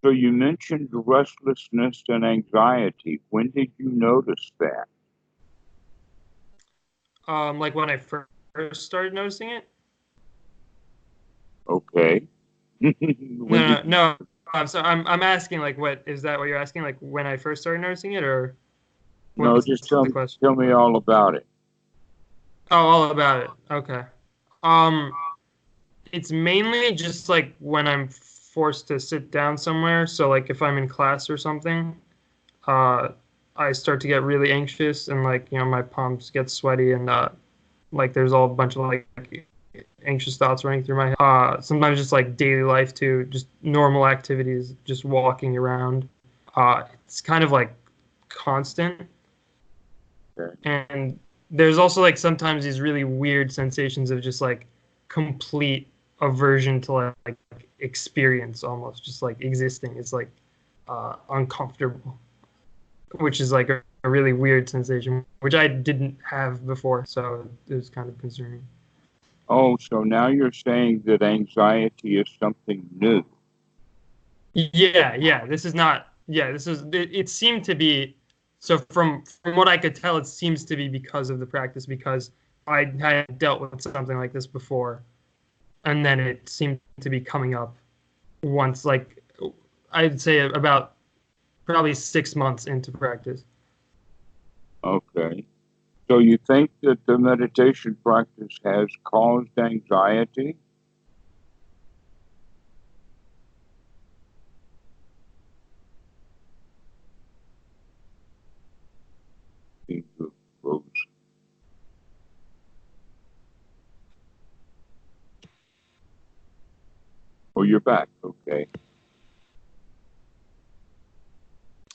So you mentioned restlessness and anxiety. When did you notice that? Like when I first started noticing it. Okay. When No, did no, you? no. I'm sorry. I'm asking like what is that what you're asking? Like when I first started noticing it, or No, what's just the question? tell me all about it. Oh, all about it. Okay. Um, it's mainly just like when I'm forced to sit down somewhere. So like if I'm in class or something, uh, I start to get really anxious and like my palms get sweaty and like there's all a bunch of like anxious thoughts running through my head. Sometimes just like daily life too, just normal activities, just walking around. It's kind of like constant. Okay. And there's also like sometimes these really weird sensations of just like complete aversion to like experience almost just like existing. It's like uncomfortable, which is like a really weird sensation, which I didn't have before. So it was kind of concerning. Oh, so now you're saying that anxiety is something new. Yeah, yeah. This is not. Yeah, this is. It seemed to be. So from what I could tell, it seems to be because of the practice because I had dealt with something like this before, and then it seemed to be coming up once. Like I'd say about probably 6 months into practice. Okay. So you think that the meditation practice has caused anxiety? Seems to have frozen. Oh, you're back. Okay.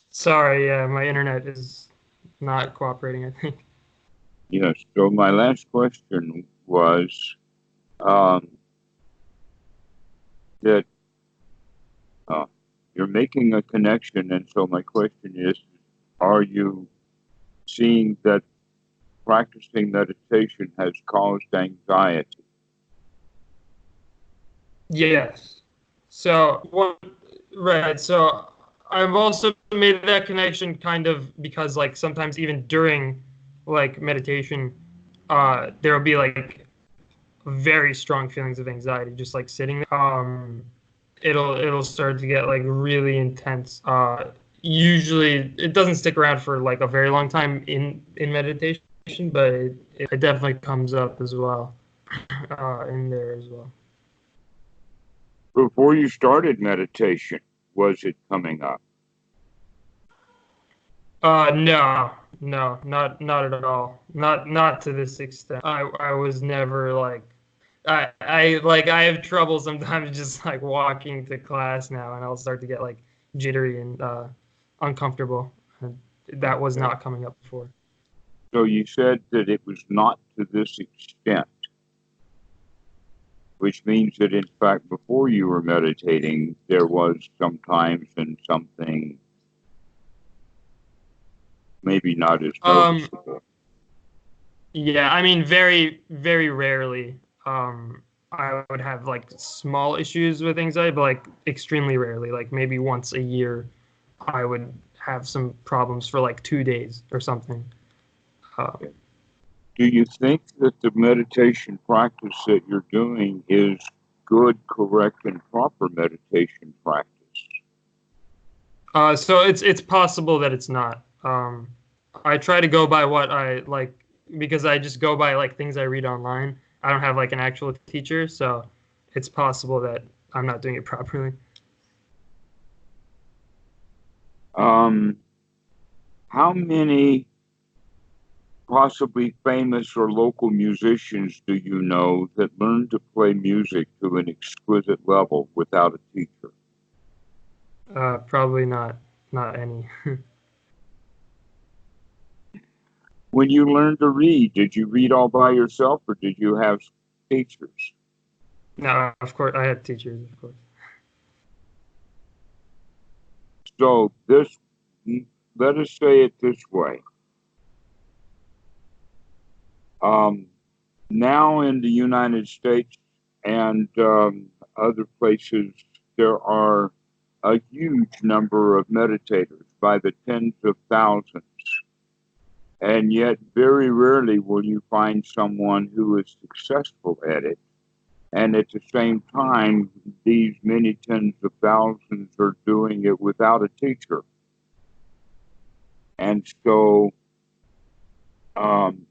Sorry, yeah, my internet is not cooperating. I think. Yes. So my last question was um, that uh, you're making a connection, and so my question is: are you seeing that practicing meditation has caused anxiety? Yes. So what? Right. So I've also made that connection kind of because like sometimes even during like meditation, there will be like very strong feelings of anxiety just like sitting there. It'll start to get like really intense. Usually it doesn't stick around for like a very long time in meditation, but it definitely comes up as well in there as well. Before you started meditation, was it coming up? No, no, not at all. Not to this extent. I was never like I have trouble sometimes just like walking to class now, and I'll start to get like jittery and uncomfortable. And that was Okay. not coming up before. So you said that it was not to this extent, which means that in fact, before you were meditating, there was sometimes and something maybe not as Um, noticeable. yeah, I mean, very rarely. I would have like small issues with anxiety, but like extremely rarely. Like maybe once a year, I would have some problems for like 2 days or something. Uh, Do you think that the meditation practice that you're doing is good, correct, and proper meditation practice? so it's possible that it's not. I try to go by what I like because I just go by like things I read online. I don't have like an actual teacher, so it's possible that I'm not doing it properly. Um, how many possibly famous or local musicians do you know that learn to play music to an exquisite level without a teacher? Probably not any. When you learned to read, did you read all by yourself or did you have teachers? No, of course I had teachers, of course. So this, let us say it this way. Um, Now in the United States and other places, there are a huge number of meditators by the tens of thousands. And yet, very rarely will you find someone who is successful at it. And at the same time, these many tens of thousands are doing it without a teacher. And so,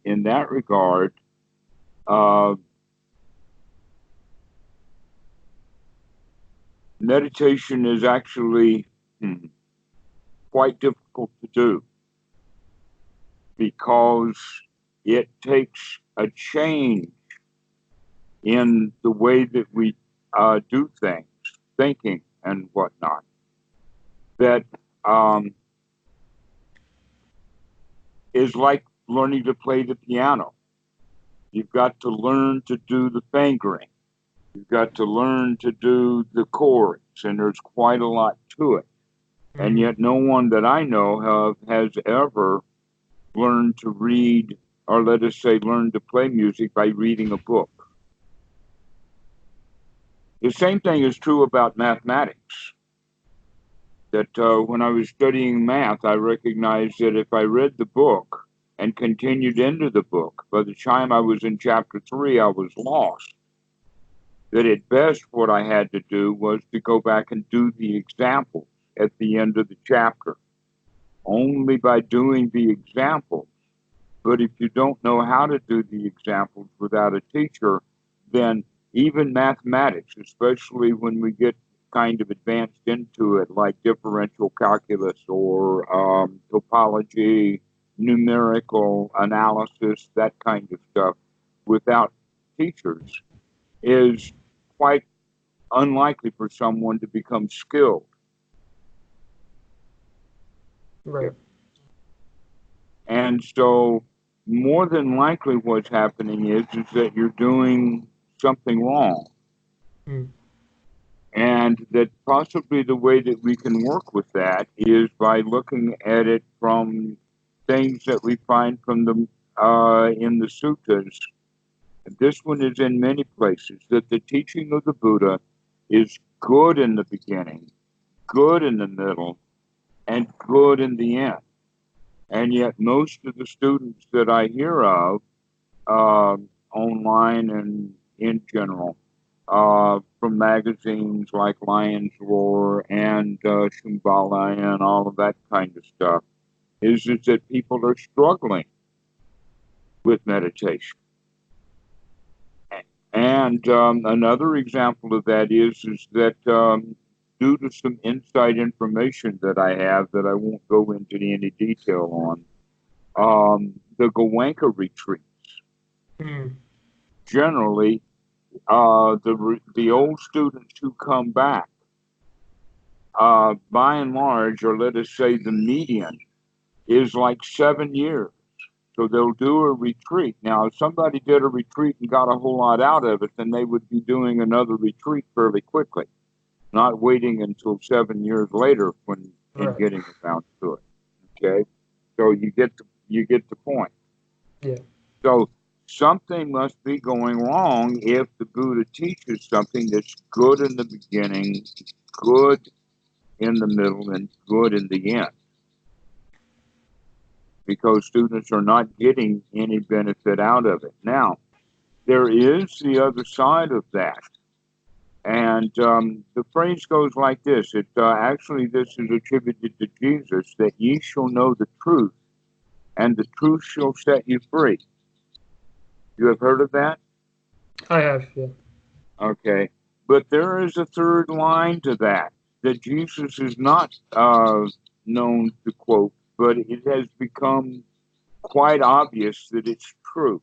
in that regard, meditation is actually quite difficult to do because it takes a change in the way that we do things, thinking and whatnot, that is like learning to play the piano. You've got to learn to do the fingering. You've got to learn to do the chords, and there's quite a lot to it. And yet no one that I know of has ever learned to read, or let us say learn to play music by reading a book. The same thing is true about mathematics. That when I was studying math, I recognized that if I read the book and continued into the book, by the time I was in chapter 3, I was lost. That at best what I had to do was to go back and do the examples at the end of the chapter. Only by doing the examples. But if you don't know how to do the examples without a teacher, then even mathematics, especially when we get kind of advanced into it, like differential calculus or topology, numerical analysis, that kind of stuff, without teachers, is quite unlikely for someone to become skilled. Right. And so more than likely what's happening is that you're doing something wrong. And that possibly the way that we can work with that is by looking at it from things that we find from the in the suttas. This one is in many places, that the teaching of the Buddha is good in the beginning, good in the middle, and good in the end. And yet most of the students that I hear of online and in general, from magazines like Lion's Roar and Shambhala and all of that kind of stuff, is that people are struggling with meditation. And another example of that is that due to some inside information that I have that I won't go into any detail on, the Goenka retreats, generally, the old students who come back, by and large, or let us say the median, is like 7 years. So they'll do a retreat. Now, if somebody did a retreat and got a whole lot out of it, then they would be doing another retreat fairly quickly, not waiting until 7 years later when and getting around to it. Okay, so you get the point. Yeah. So something must be going wrong if the Buddha teaches something that's good in the beginning, good in the middle, and good in the end. Because students are not getting any benefit out of it. Now, there is the other side of that. And the phrase goes like this. Actually, this is attributed to Jesus, that ye shall know the truth, and the truth shall set you free. You have heard of that? I have, yeah. Okay. But there is a third line to that Jesus is not known to quote, but it has become quite obvious that it's true.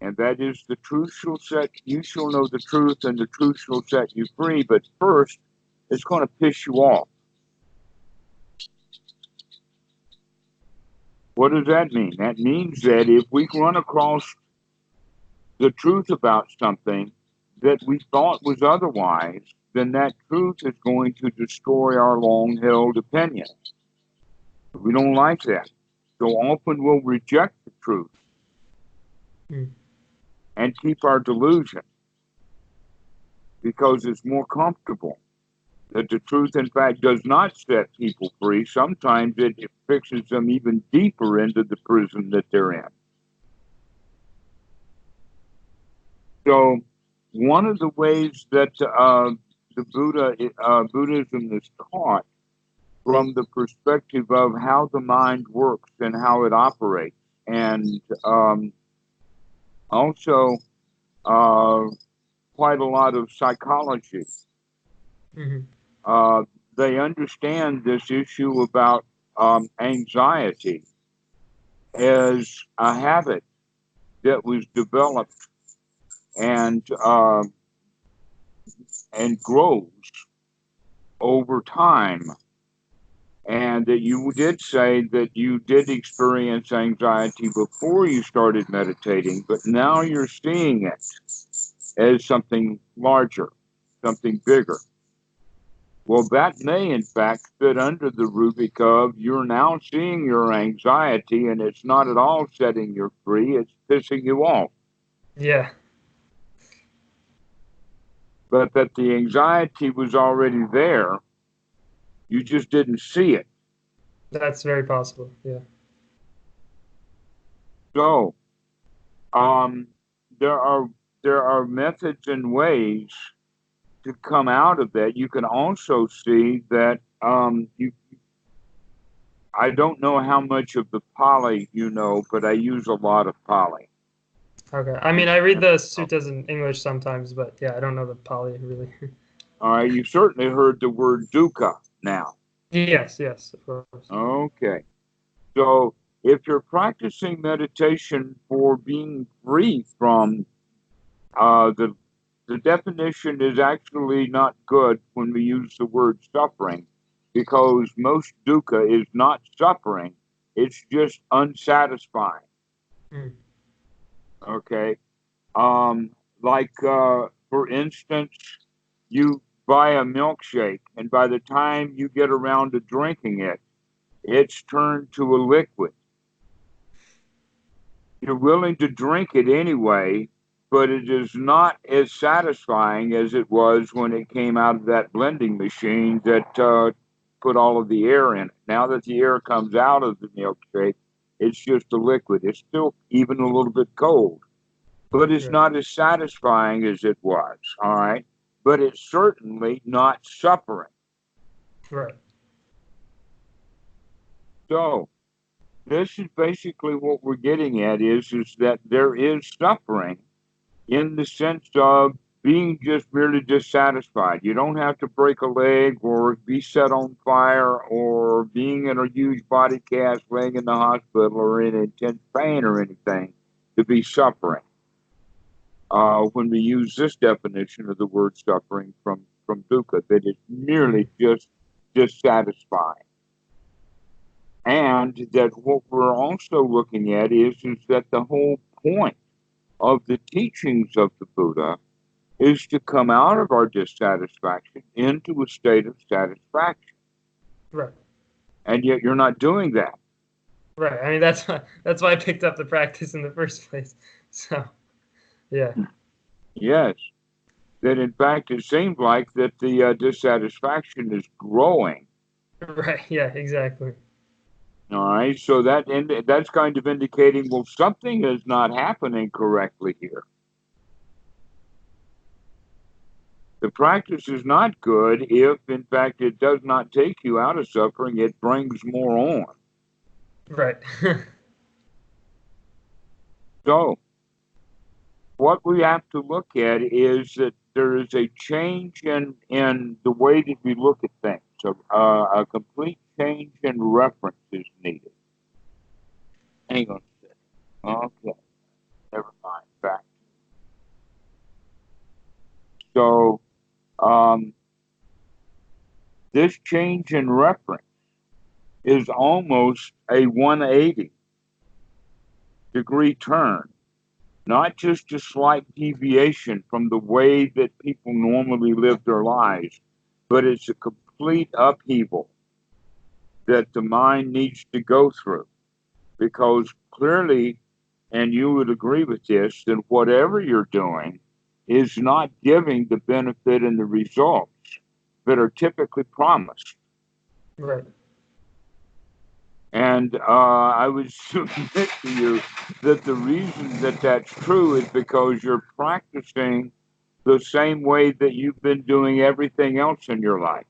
And that is, the truth shall set, you shall know the truth, and the truth shall set you free. But first, it's going to piss you off. What does that mean? That means that if we run across the truth about something that we thought was otherwise, then that truth is going to destroy our long-held opinion. We don't like that. So often we'll reject the truth and keep our delusion because it's more comfortable that the truth, in fact, does not set people free. Sometimes it fixes them even deeper into the prison that they're in. So, one of the ways that Buddhism is taught from the perspective of how the mind works and how it operates, and also quite a lot of psychology. Mm-hmm. They understand this issue about anxiety as a habit that was developed and grows over time. And that you did say that you did experience anxiety before you started meditating, but now you're seeing it as something larger, something bigger. Well, that may, in fact, fit under the rubric of you're now seeing your anxiety, and it's not at all setting you free, it's pissing you off. Yeah. But that the anxiety was already there, you just didn't see it. That's very possible, yeah. So, there are methods and ways to come out of that. You can also see that I don't know how much of the Pali you know, but I use a lot of Pali. Okay. I mean, I read the suttas in English sometimes, but yeah, I don't know the Pali really. All right, you certainly heard the word dukkha now. Yes, of course. Okay. So if you're practicing meditation for being free from the definition is actually not good when we use the word suffering, because most dukkha is not suffering, it's just unsatisfying. Mm. Okay. For instance, you buy a milkshake, and by the time you get around to drinking it, it's turned to a liquid. You're willing to drink it anyway, but it is not as satisfying as it was when it came out of that blending machine that put all of the air in it. Now that the air comes out of the milkshake, it's just a liquid. It's still even a little bit cold, but it's not as satisfying as it was, all right? But it's certainly not suffering. Right. So this is basically what we're getting at is that there is suffering in the sense of being just merely dissatisfied. You don't have to break a leg or be set on fire or being in a huge body cast laying in the hospital or in intense pain or anything to be suffering. When we use this definition of the word suffering from dukkha, that it's merely just dissatisfying. And that what we're also looking at is that the whole point of the teachings of the Buddha is to come out of our dissatisfaction into a state of satisfaction. Right. And yet you're not doing that. Right. I mean, that's why I picked up the practice in the first place. So, yeah. Yes. That in fact it seems like that the dissatisfaction is growing. Right. Yeah. Exactly. All right. So that's kind of indicating, well, something is not happening correctly here. The practice is not good if, in fact, it does not take you out of suffering, it brings more on. Right. So, what we have to look at is that there is a change in the way that we look at things. So, a complete change in reference is needed. Hang on a second. Okay. Never mind. Back. So, this change in reference is almost a 180-degree turn, not just a slight deviation from the way that people normally live their lives, but it's a complete upheaval that the mind needs to go through. Because clearly, and you would agree with this, that whatever you're doing is not giving the benefit and the results that are typically promised. Right. And I would submit to you that the reason that that's true is because you're practicing the same way that you've been doing everything else in your life.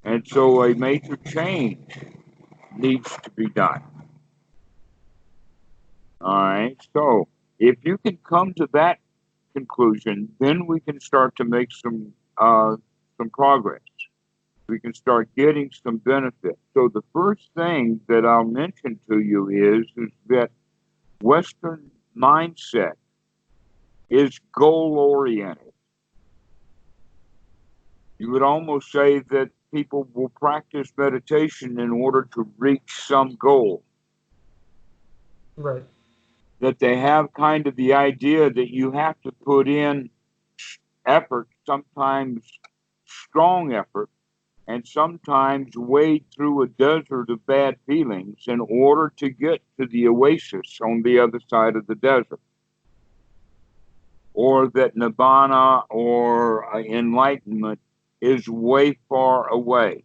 And so a major change needs to be done. All right. So if you can come to that conclusion, then we can start to make some progress. We can start getting some benefit. So the first thing that I'll mention to you is that Western mindset is goal oriented. You would almost say that people will practice meditation in order to reach some goal. Right. That they have kind of the idea that you have to put in effort, sometimes strong effort, and sometimes wade through a desert of bad feelings in order to get to the oasis on the other side of the desert. Or that nibbana or enlightenment is way far away.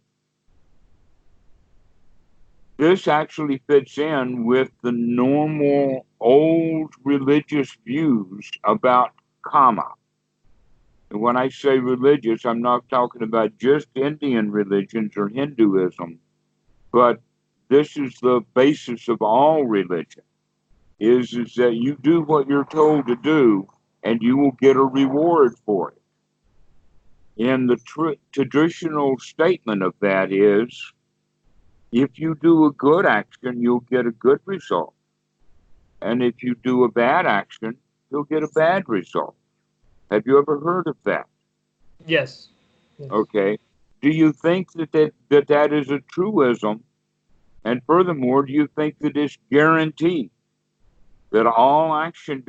This actually fits in with the normal old religious views about karma. And when I say religious, I'm not talking about just Indian religions or Hinduism, but this is the basis of all religion, is that you do what you're told to do and you will get a reward for it. And the traditional statement of that is, if you do a good action, you'll get a good result. And if you do a bad action, you'll get a bad result. Have you ever heard of that? Yes. Yes. Okay. Do you think that is a truism? And furthermore, do you think that it's guaranteed that all action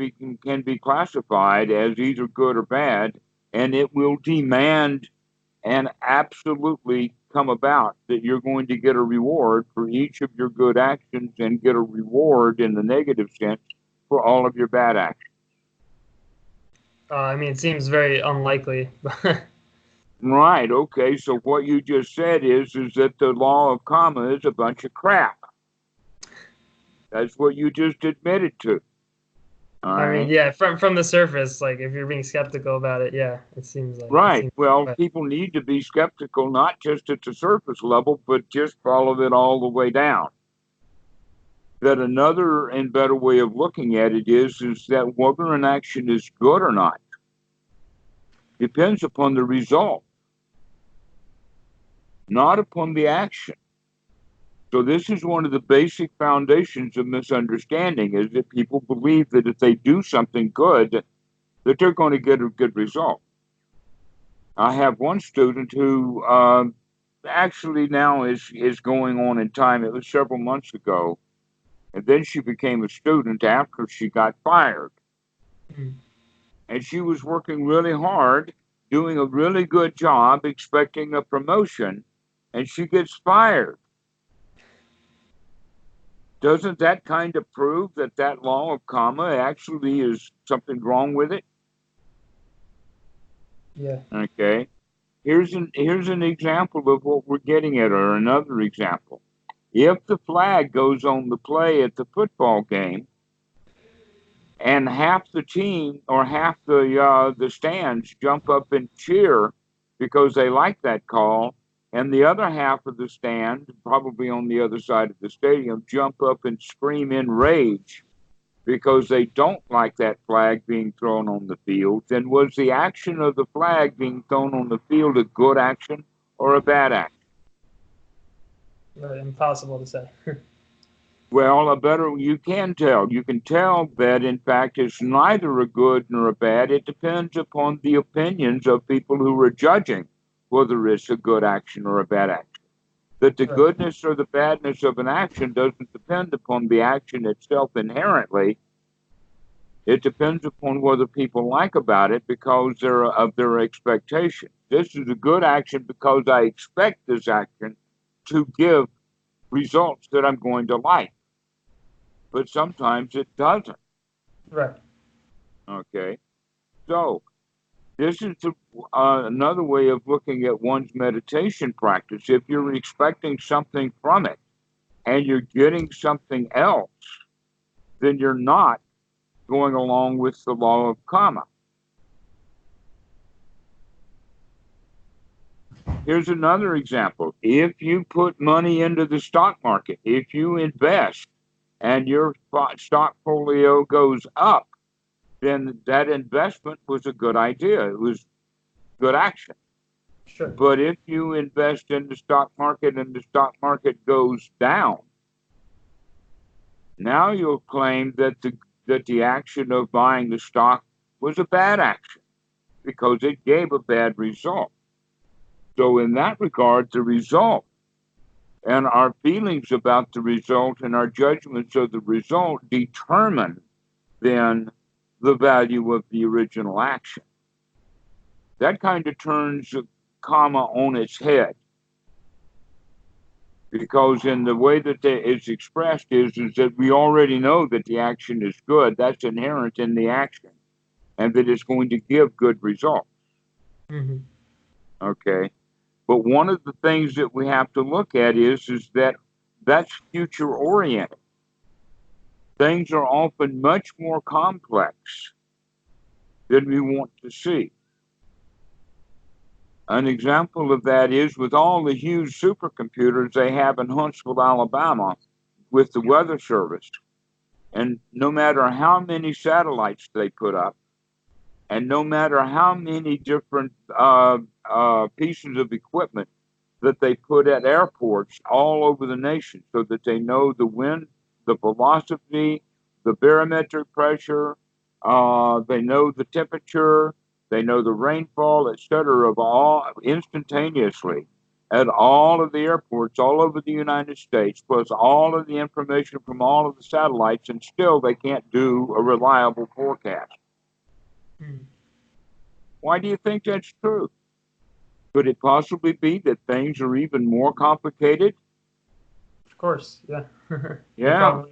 can be classified as either good or bad, and it will demand and absolutely come about that you're going to get a reward for each of your good actions and get a reward in the negative sense for all of your bad actions? I mean, it seems very unlikely. Right. Okay. So what you just said is that the law of karma is a bunch of crap. That's what you just admitted to. All I mean, right. yeah, from the surface, like if you're being skeptical about it, yeah, it seems like it Right. seems. Well, But people need to be skeptical, not just at the surface level, but just follow it all the way down. That another and better way of looking at it is that whether an action is good or not depends upon the result, not upon the action. So this is one of the basic foundations of misunderstanding, is that people believe that if they do something good, that they're going to get a good result. I have one student who actually now is going on in time. It was several months ago, and then she became a student after she got fired. mm, And she was working really hard, doing a really good job, expecting a promotion, and she gets fired. Doesn't that kind of prove that that law of karma actually is something wrong with it? yeah, Okay. Here's an example of what we're getting at, or another example. If the flag goes on the play at the football game, and half the team or half the stands jump up and cheer because they like that call, and the other half of the stand, probably on the other side of the stadium, jump up and scream in rage because they don't like that flag being thrown on the field, then was the action of the flag being thrown on the field a good action or a bad action? right, impossible to say. Well, you can tell. You can tell that, in fact, it's neither a good nor a bad. It depends upon the opinions of people who are judging whether it's a good action or a bad action. That the Right, goodness or the badness of an action doesn't depend upon the action itself inherently. It depends upon whether people like about it because of their expectation. This is a good action because I expect this action to give results that I'm going to like, but sometimes it doesn't. right, Okay. So This is another way of looking at one's meditation practice. If you're expecting something from it and you're getting something else, then you're not going along with the law of karma. Here's another example. If you put money into the stock market, if you invest and your stock folio goes up, then that investment was a good idea. It was good action. Sure. But if you invest in the stock market and the stock market goes down, now you'll claim that the action of buying the stock was a bad action because it gave a bad result. So in that regard, the result and our feelings about the result and our judgments of the result determine then the value of the original action. That kind of turns karma on its head, because in the way that it's expressed is that we already know that the action is good. That's inherent in the action, and that it's going to give good results. Mm-hmm. Okay, but one of the things that we have to look at is that that's future oriented. Things are often much more complex than we want to see. An example of that is with all the huge supercomputers they have in Huntsville, Alabama, with the Weather Service. And no matter how many satellites they put up, and no matter how many different pieces of equipment that they put at airports all over the nation so that they know the wind, the velocity, the barometric pressure, they know the temperature, they know the rainfall, etc., of all instantaneously at all of the airports all over the United States, plus all of the information from all of the satellites, and still they can't do a reliable forecast. Mm. Why do you think that's true? Could it possibly be that things are even more complicated? Of course, yeah. Yeah.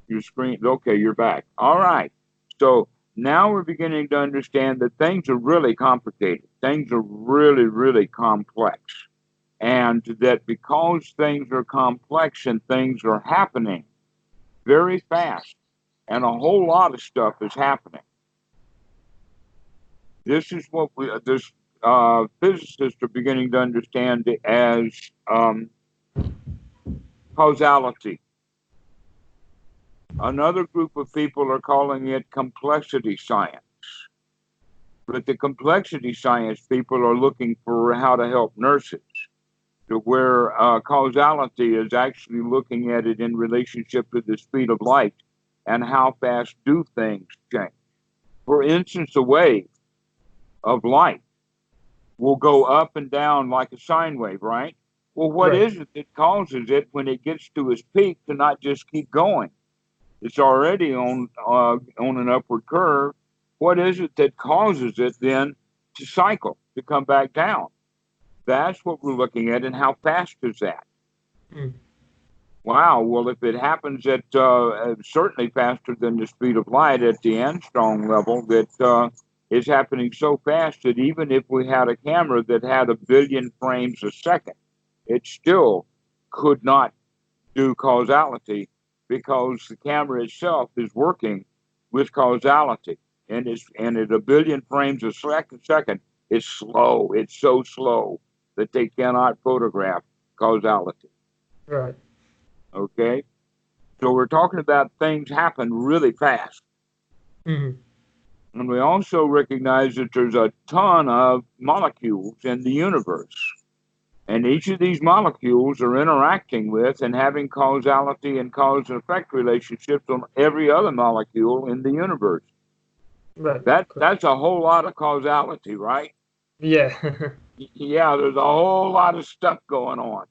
Your screen. Okay, you're back. All right. So now we're beginning to understand that things are really complicated. Things are really, really complex. And that because things are complex and things are happening very fast, and a whole lot of stuff is happening. This is what physicists are beginning to understand as causality. Another group of people are calling it complexity science. But the complexity science people are looking for how to help nurses, to where causality is actually looking at it in relationship to the speed of light and how fast do things change. For instance, a wave of light will go up and down like a sine wave, right? Well, what is it that causes it when it gets to its peak to not just keep going? It's already on an upward curve. What is it that causes it then to cycle, to come back down? That's what we're looking at, and how fast is that? Mm. Wow, well, if it happens at certainly faster than the speed of light at the Armstrong level, that is happening so fast that even if we had a camera that had 1 billion frames a second, it still could not do causality, because the camera itself is working with causality, and at 1 billion frames a second, it's slow. It's so slow that they cannot photograph causality. Right. Okay, so we're talking about things happen really fast. Mm-hmm. And we also recognize that there's a ton of molecules in the universe. And each of these molecules are interacting with and having causality and cause and effect relationships on every other molecule in the universe. Right. That's a whole lot of causality, right? Yeah. Yeah, there's a whole lot of stuff going on.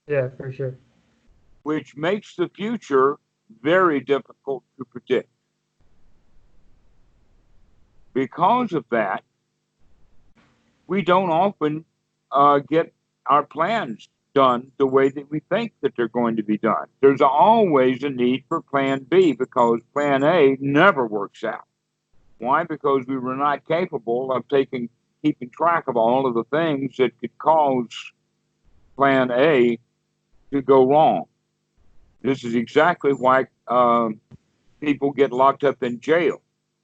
Yeah, for sure. Which makes the future very difficult to predict. Because of that, we don't often get our plans done the way that we think that they're going to be done. There's always a need for plan B because plan A never works out. Why? Because we were not capable of keeping track of all of the things that could cause plan A to go wrong. This is exactly why people get locked up in jail,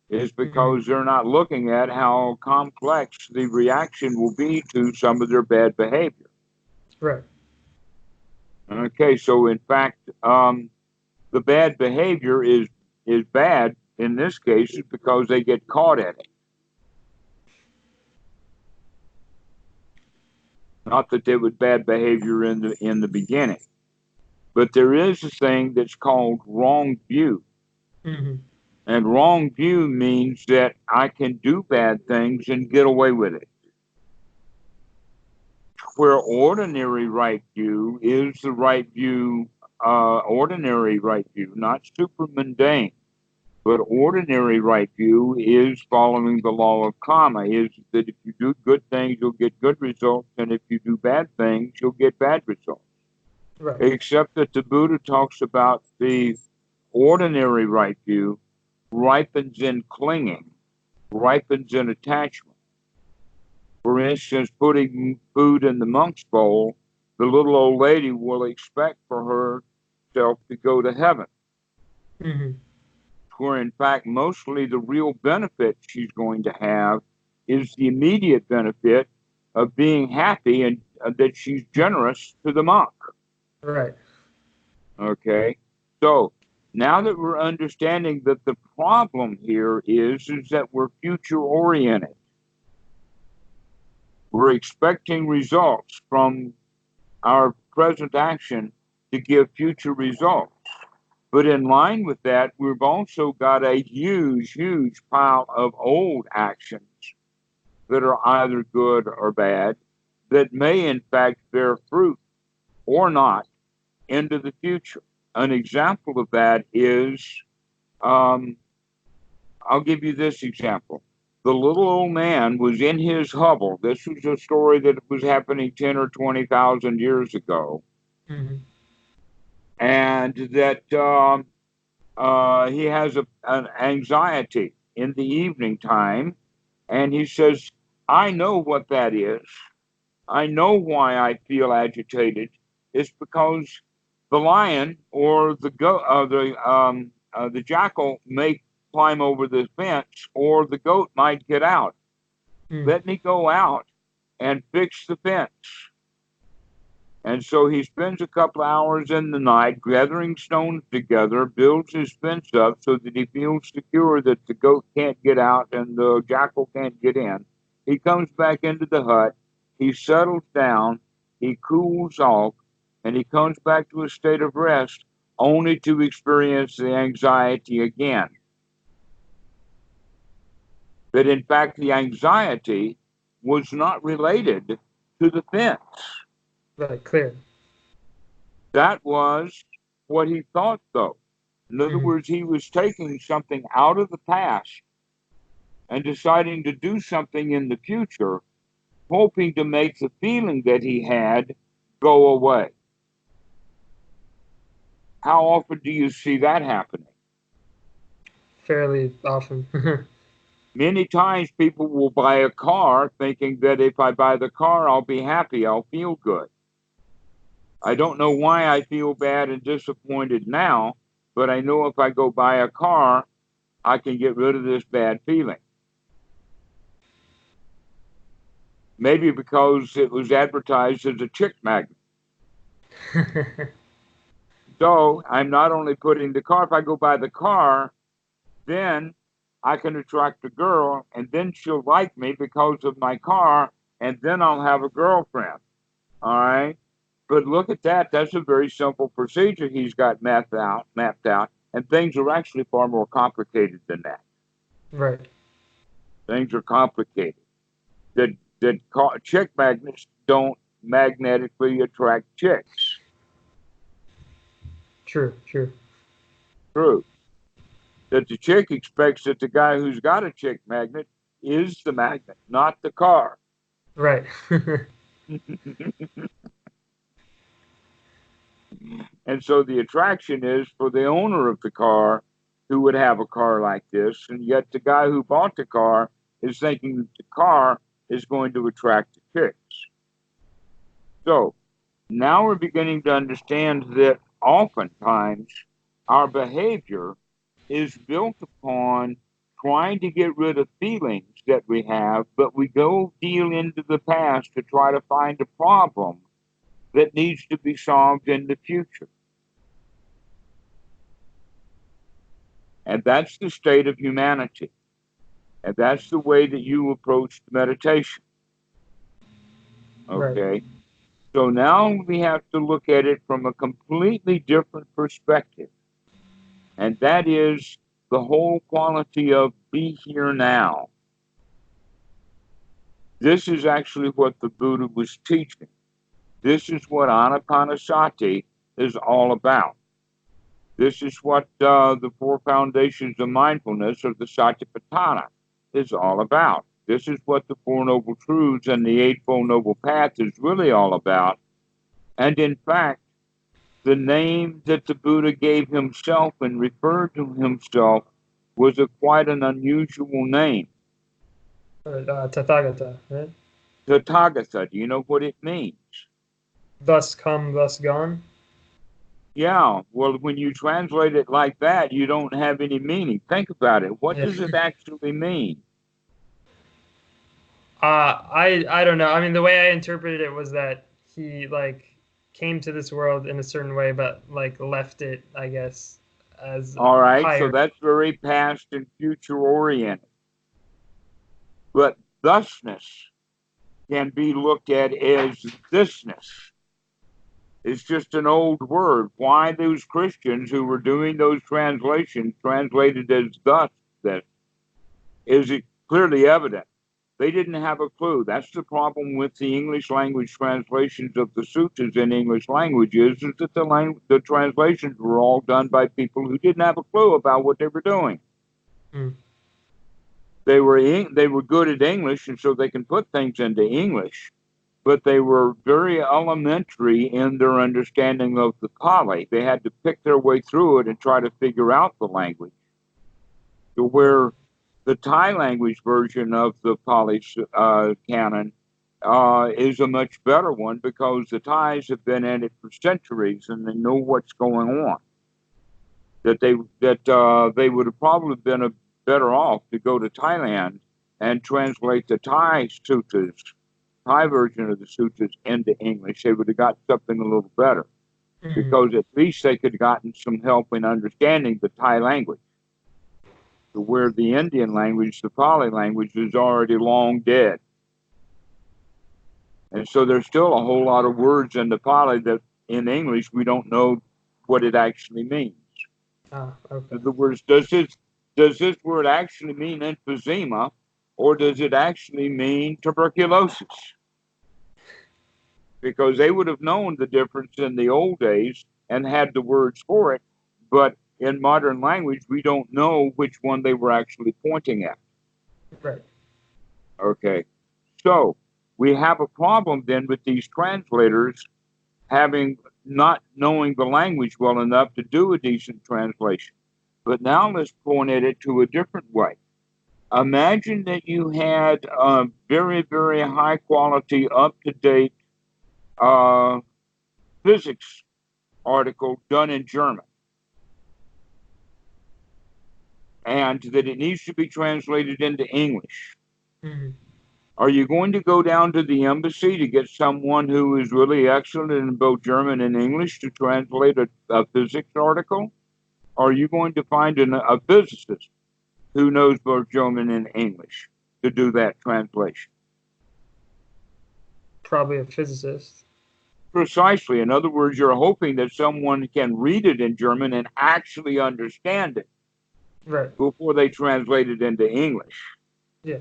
is because they're not looking at how complex the reaction will be to some of their bad behavior. Right. Okay, so in fact, the bad behavior is bad in this case because they get caught at it. Not that there was bad behavior in the beginning, but there is a thing that's called wrong view. And wrong view means that I can do bad things and get away with it. Where ordinary right view is the right view, ordinary right view, not super mundane, but ordinary right view is following the law of karma, is that if you do good things, you'll get good results, and if you do bad things, you'll get bad results. Right. Except that the Buddha talks about the ordinary right view ripens in clinging, ripens in attachment. For instance, putting food in the monk's bowl, the little old lady will expect for herself to go to heaven. Where in fact, mostly the real benefit she's going to have is the immediate benefit of being happy and that she's generous to the monk. Right. Okay. So now that we're understanding that the problem here is that we're future oriented. We're expecting results from our present action to give future results. But in line with that, we've also got a huge, huge pile of old actions that are either good or bad that may in fact bear fruit or not into the future. An example of that is, I'll give you this example. The little old man was in his hovel. This was a story that was happening 10 or 20,000 years ago. And that he has an anxiety in the evening time. And he says, I know what that is. I know why I feel agitated. It's because the lion or the jackal may climb over the fence, or the goat might get out. Let me go out and fix the fence. And so he spends a couple hours in the night gathering stones together, builds his fence up so that he feels secure that the goat can't get out and the jackal can't get in. He comes back into the hut, he settles down, he cools off, and he comes back to a state of rest only to experience the anxiety again. But in fact, the anxiety was not related to the fence. Right, clear. That was what he thought, though. In other words, he was taking something out of the past and deciding to do something in the future, hoping to make the feeling that he had go away. How often do you see that happening? Fairly often. Many times people will buy a car thinking that if I buy the car, I'll be happy, I'll feel good. I don't know why I feel bad and disappointed now, but I know if I go buy a car, I can get rid of this bad feeling. Maybe because it was advertised as a chick magnet. So I'm not only putting the car, if I go buy the car, then I can attract a girl, and then she'll like me because of my car, and then I'll have a girlfriend. All right? But look at that. That's a very simple procedure he's got mapped out, and things are actually far more complicated than that. Right. Things are complicated. That chick magnets don't magnetically attract chicks. True. True. That the chick expects that the guy who's got a chick magnet is the magnet, not the car. Right. And so the attraction is for the owner of the car who would have a car like this, and yet the guy who bought the car is thinking that the car is going to attract the chicks. So now we're beginning to understand that oftentimes our behavior is built upon trying to get rid of feelings that we have, but we go deal into the past to try to find a problem that needs to be solved in the future. And that's the state of humanity. And that's the way that you approach meditation. Right. Okay. So now we have to look at it from a completely different perspective. And that is the whole quality of be here now. This is actually what the Buddha was teaching. This is what Anapanasati is all about. This is what the four foundations of mindfulness, or the Satipatthana, is all about. This is what the Four Noble Truths and the Eightfold Noble Path is really all about. And in fact, the name that the Buddha gave himself and referred to himself was quite an unusual name. Tathagata, right? Tathagata, do you know what it means? Thus come, thus gone. Yeah, well, when you translate it like that, you don't have any meaning. Think about it. What Yeah. does it actually mean? I don't know. I mean, the way I interpreted it was that he like came to this world in a certain way, but like left it, I guess, as All right, so higher. that's very past and future oriented. But thusness can be looked at as thisness. It's just an old word. Why those Christians who were doing those translations translated as thus this is it clearly evident. They didn't have a clue. That's the problem with the English language translations of the sutras in English language is that the translations were all done by people who didn't have a clue about what they were doing. Mm. They were good at English, and so they can put things into English, but they were very elementary in their understanding of the Pali. They had to pick their way through it and try to figure out the language. To where the Thai language version of the Pali canon is a much better one because the Thais have been at it for centuries and they know what's going on. That they would have probably been better off to go to Thailand and translate the Thai sutras, Thai version of the sutras into English. They would have got something a little better because at least they could have gotten some help in understanding the Thai language. To where the Indian language, the Pali language, is already long dead. And so there's still a whole lot of words in the Pali that in English we don't know what it actually means. Okay. In other words, does this word actually mean emphysema, or does it actually mean tuberculosis? Because they would have known the difference in the old days and had the words for it, but in modern language, we don't know which one they were actually pointing at. Right. Okay. So we have a problem then with these translators having not knowing the language well enough to do a decent translation. But now let's point at it to a different way. Imagine that you had a very, very high quality, up to date physics article done in German, and that it needs to be translated into English. Mm-hmm. Are you going to go down to the embassy to get someone who is really excellent in both German and English to translate a physics article? Or are you going to find a physicist who knows both German and English to do that translation? Probably a physicist. Precisely. In other words, you're hoping that someone can read it in German and actually understand it Right. before they translate it into English. Yeah.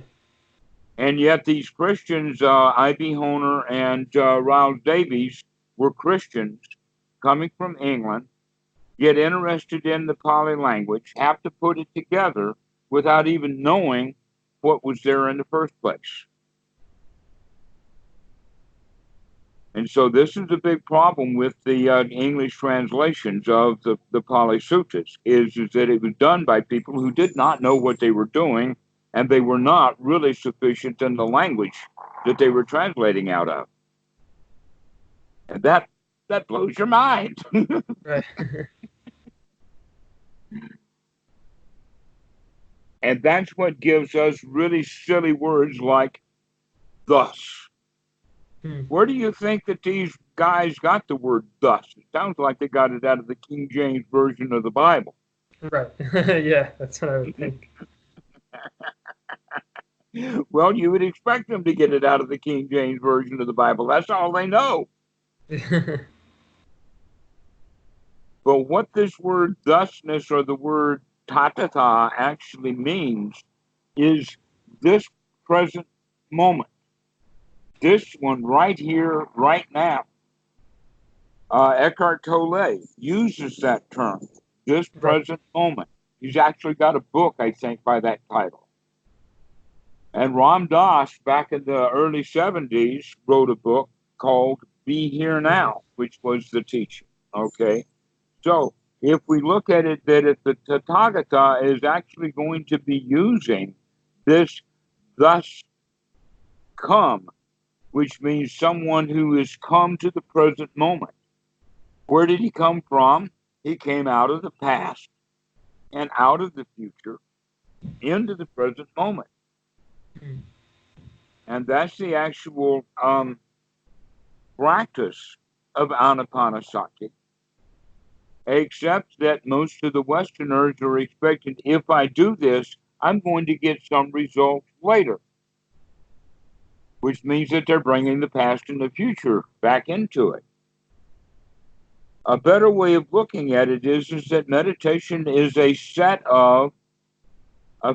And yet these Christians, I.B. Honer and Riles Davies, were Christians coming from England, get interested in the Pali language, have to put it together without even knowing what was there in the first place. And so this is a big problem with the English translations of the Pali Suttas, is that it was done by people who did not know what they were doing, and they were not really sufficient in the language that they were translating out of. And that blows your mind. Right. And that's what gives us really silly words like thus. Where do you think that these guys got the word thus? It sounds like they got it out of the King James Version of the Bible. Right. Yeah, that's what I would think. Well, you would expect them to get it out of the King James Version of the Bible. That's all they know. But what this word thusness or the word tatata actually means is this present moment. This one right here, right now. Eckhart Tolle uses that term, this present moment. He's actually got a book, I think, by that title. And Ram Dass, back in the early 70s, wrote a book called Be Here Now, which was the teaching. Okay? So if we look at it, that if the Tathagata is actually going to be using this thus come, which means someone who has come to the present moment. Where did he come from? He came out of the past and out of the future into the present moment. And that's the actual practice of Anapanasati. Except that most of the Westerners are expecting, if I do this, I'm going to get some results later. Which means that they're bringing the past and the future back into it. A better way of looking at it is that meditation is a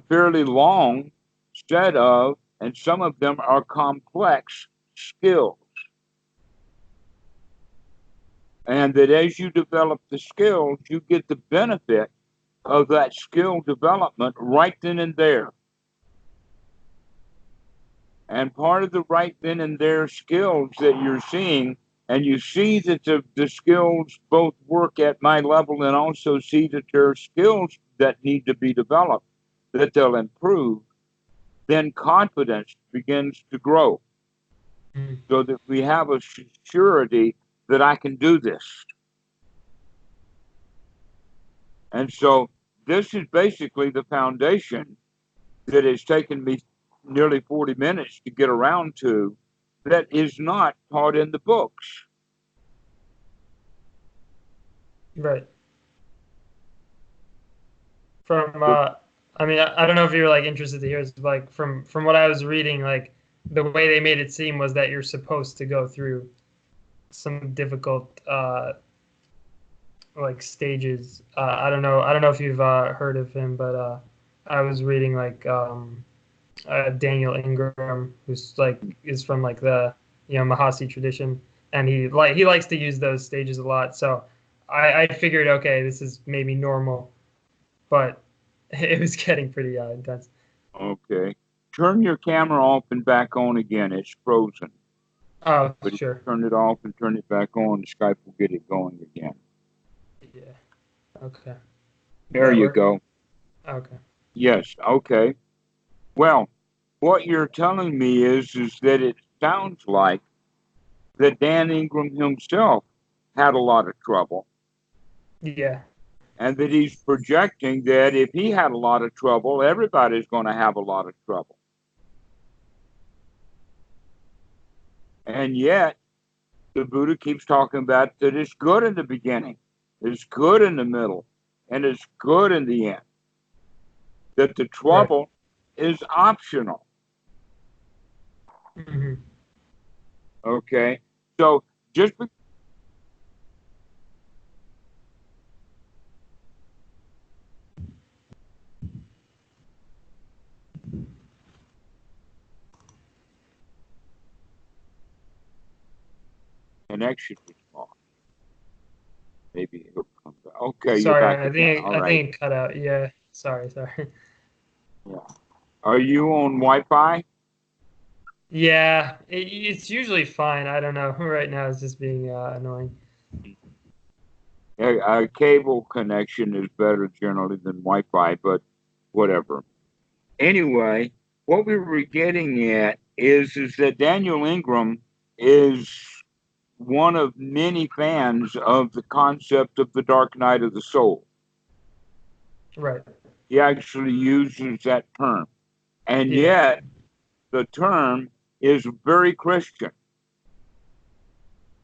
fairly long set of, and some of them are complex skills. And that as you develop the skills, you get the benefit of that skill development right then and there. And part of the right then and there skills that you're seeing, and you see that the skills both work at my level and also see that there are skills that need to be developed, that they'll improve, then confidence begins to grow. So that we have a surety that I can do this. And so this is basically the foundation that has taken me nearly 40 minutes to get around to, that is not taught in the books. Right. I mean, I don't know if you're like interested to hear this, like from what I was reading, like the way they made it seem was that you're supposed to go through some difficult like stages. I don't know if you've heard of him, but I was reading like Daniel Ingram, who's like is from like the Mahasi tradition, and he likes to use those stages a lot. So I figured, okay, this is maybe normal, but it was getting pretty intense. Okay. Turn your camera off and back on again. It's frozen. Oh, but sure. If you turn it off and turn it back on, Skype will get it going again. Yeah. Okay. There you go. Okay. Yes. Okay. Well, what you're telling me is that it sounds like that Dan Ingram himself had a lot of trouble. Yeah. And that he's projecting that if he had a lot of trouble, everybody's going to have a lot of trouble. And yet, the Buddha keeps talking about that it's good in the beginning, it's good in the middle, and it's good in the end. That the trouble is optional. Mm-hmm. Okay? So, just because connection was lost. Maybe it'll come back. Okay, Sorry, you're back I again. think All right. think it cut out. Yeah. Sorry. Yeah. Are you on Wi-Fi? Yeah, it's usually fine. I don't know. Right now it's just being annoying. A cable connection is better generally than Wi-Fi, but whatever. Anyway, what we were getting at is that Daniel Ingram is one of many fans of the concept of the dark night of the soul. Right. He actually uses that term. And Yeah. yet, the term is very Christian.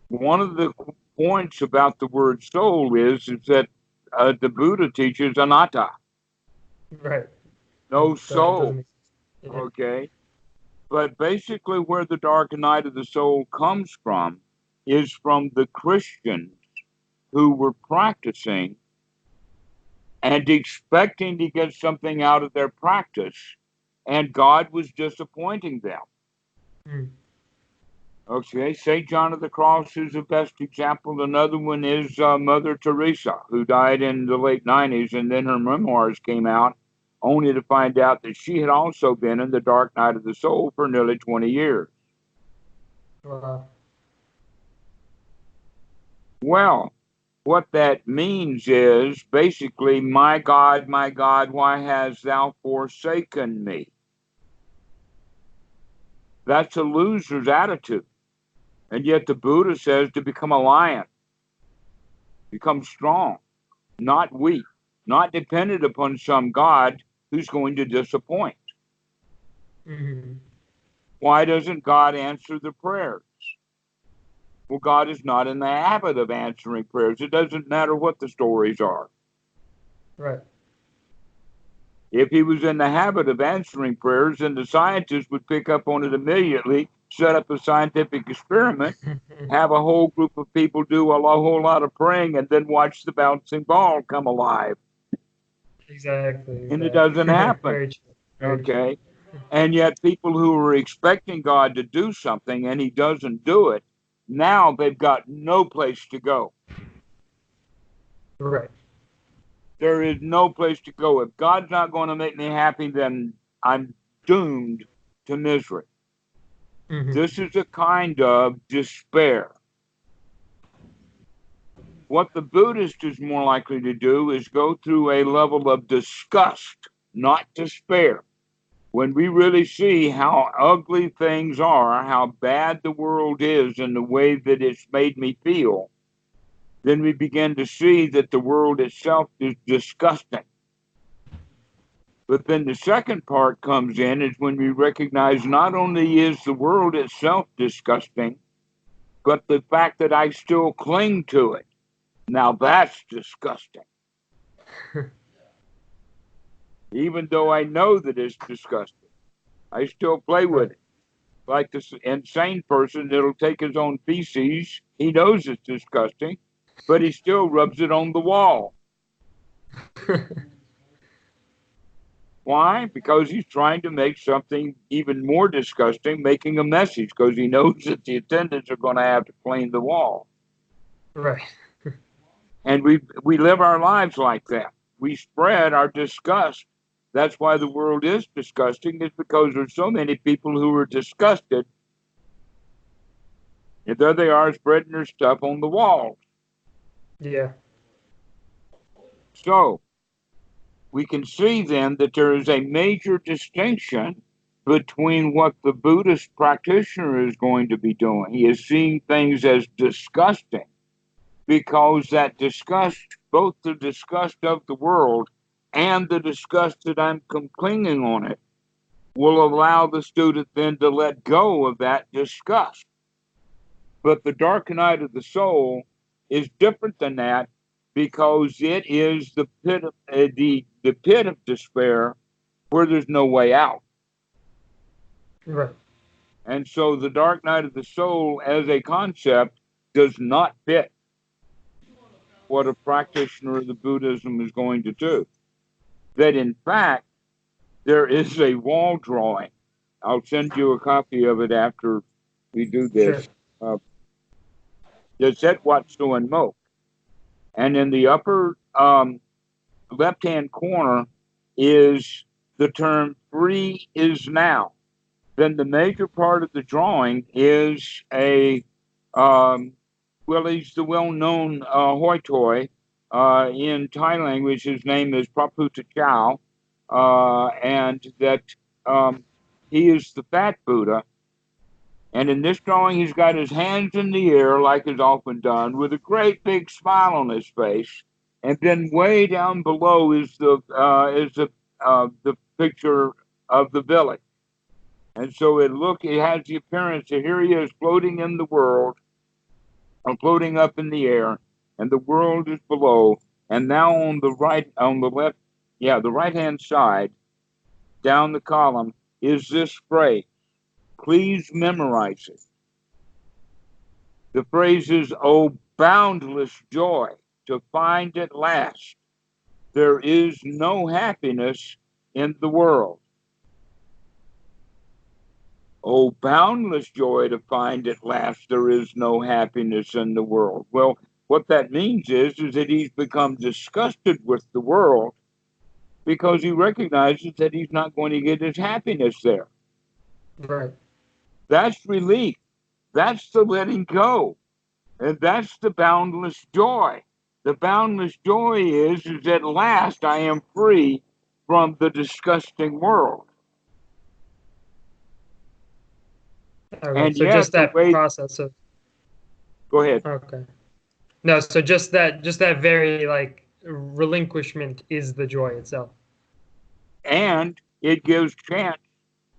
One of the points about the word soul is that the Buddha teaches anatta, Right. no That doesn't soul. make sense. Yeah. Okay. But basically, where the dark night of the soul comes from is from the Christians who were practicing and expecting to get something out of their practice, and God was disappointing them. Mm. Okay, St. John of the Cross is the best example. Another one is Mother Teresa, who died in the late 90s, and then her memoirs came out, only to find out that she had also been in the dark night of the soul for nearly 20 years. Wow. Well, what that means is basically, my God, why hast thou forsaken me? That's a loser's attitude. And yet the Buddha says to become a lion, become strong, not weak, not dependent upon some God who's going to disappoint. Mm-hmm. Why doesn't God answer the prayers? Well, God is not in the habit of answering prayers. It doesn't matter what the stories are. Right. If he was in the habit of answering prayers, then the scientists would pick up on it immediately, set up a scientific experiment, have a whole group of people do a whole lot of praying, and then watch the bouncing ball come alive. Exactly. And it Exactly. doesn't happen. Very true. Very true. Okay. And yet, people who are expecting God to do something and he doesn't do it, now they've got no place to go. Right. There is no place to go. If God's not going to make me happy, then I'm doomed to misery. Mm-hmm. This is a kind of despair. What the Buddhist is more likely to do is go through a level of disgust, not despair. When we really see how ugly things are, how bad the world is, and the way that it's made me feel, then we begin to see that the world itself is disgusting. But then the second part comes in is when we recognize not only is the world itself disgusting, but the fact that I still cling to it. Now that's disgusting. Even though I know that it's disgusting, I still play with Right. it. Like this insane person that'll take his own feces. He knows it's disgusting, but he still rubs it on the wall. Why? Because he's trying to make something even more disgusting, making a message, because he knows that the attendants are going to have to clean the wall. Right. And we live our lives like that. We spread our disgust. That's why the world is disgusting, is because there's so many people who are disgusted. And there they are spreading their stuff on the walls. Yeah. So we can see then that there is a major distinction between what the Buddhist practitioner is going to be doing. He is seeing things as disgusting because that disgust, both the disgust of the world and the disgust that I'm clinging on it, will allow the student then to let go of that disgust. But the dark night of the soul is different than that because it is the pit of the pit of despair where there's no way out. Right. And so the dark night of the soul as a concept does not fit what a practitioner of the Buddhism is going to do. That in fact, there is a wall drawing. I'll send you a copy of it after we do Sure. this. That's at Watsu and Moke. And in the upper left-hand corner is the term free is now. then the major part of the drawing is well, he's the well-known hoi toi. In Thai language, his name is Praputa Chow, and that he is the fat Buddha. And in this drawing, he's got his hands in the air, like is often done, with a great big smile on his face. And then way down below is the picture of the village. And so it has the appearance that here he is floating in the world, or floating up in the air, and the world is below. And now on the right hand side, down the column, is this phrase. Please memorize it. The phrase is, "Oh, boundless joy to find at last there is no happiness in the world." Oh, boundless joy to find at last there is no happiness in the world. Well, what that means is that he's become disgusted with the world because he recognizes that he's not going to get his happiness there. Right. That's relief. That's the letting go. And that's the boundless joy. The boundless joy is at last I am free from the disgusting world. Okay, And so yet, just that process of. Go ahead. Okay. No, so just that very like relinquishment is the joy itself. And it gives chance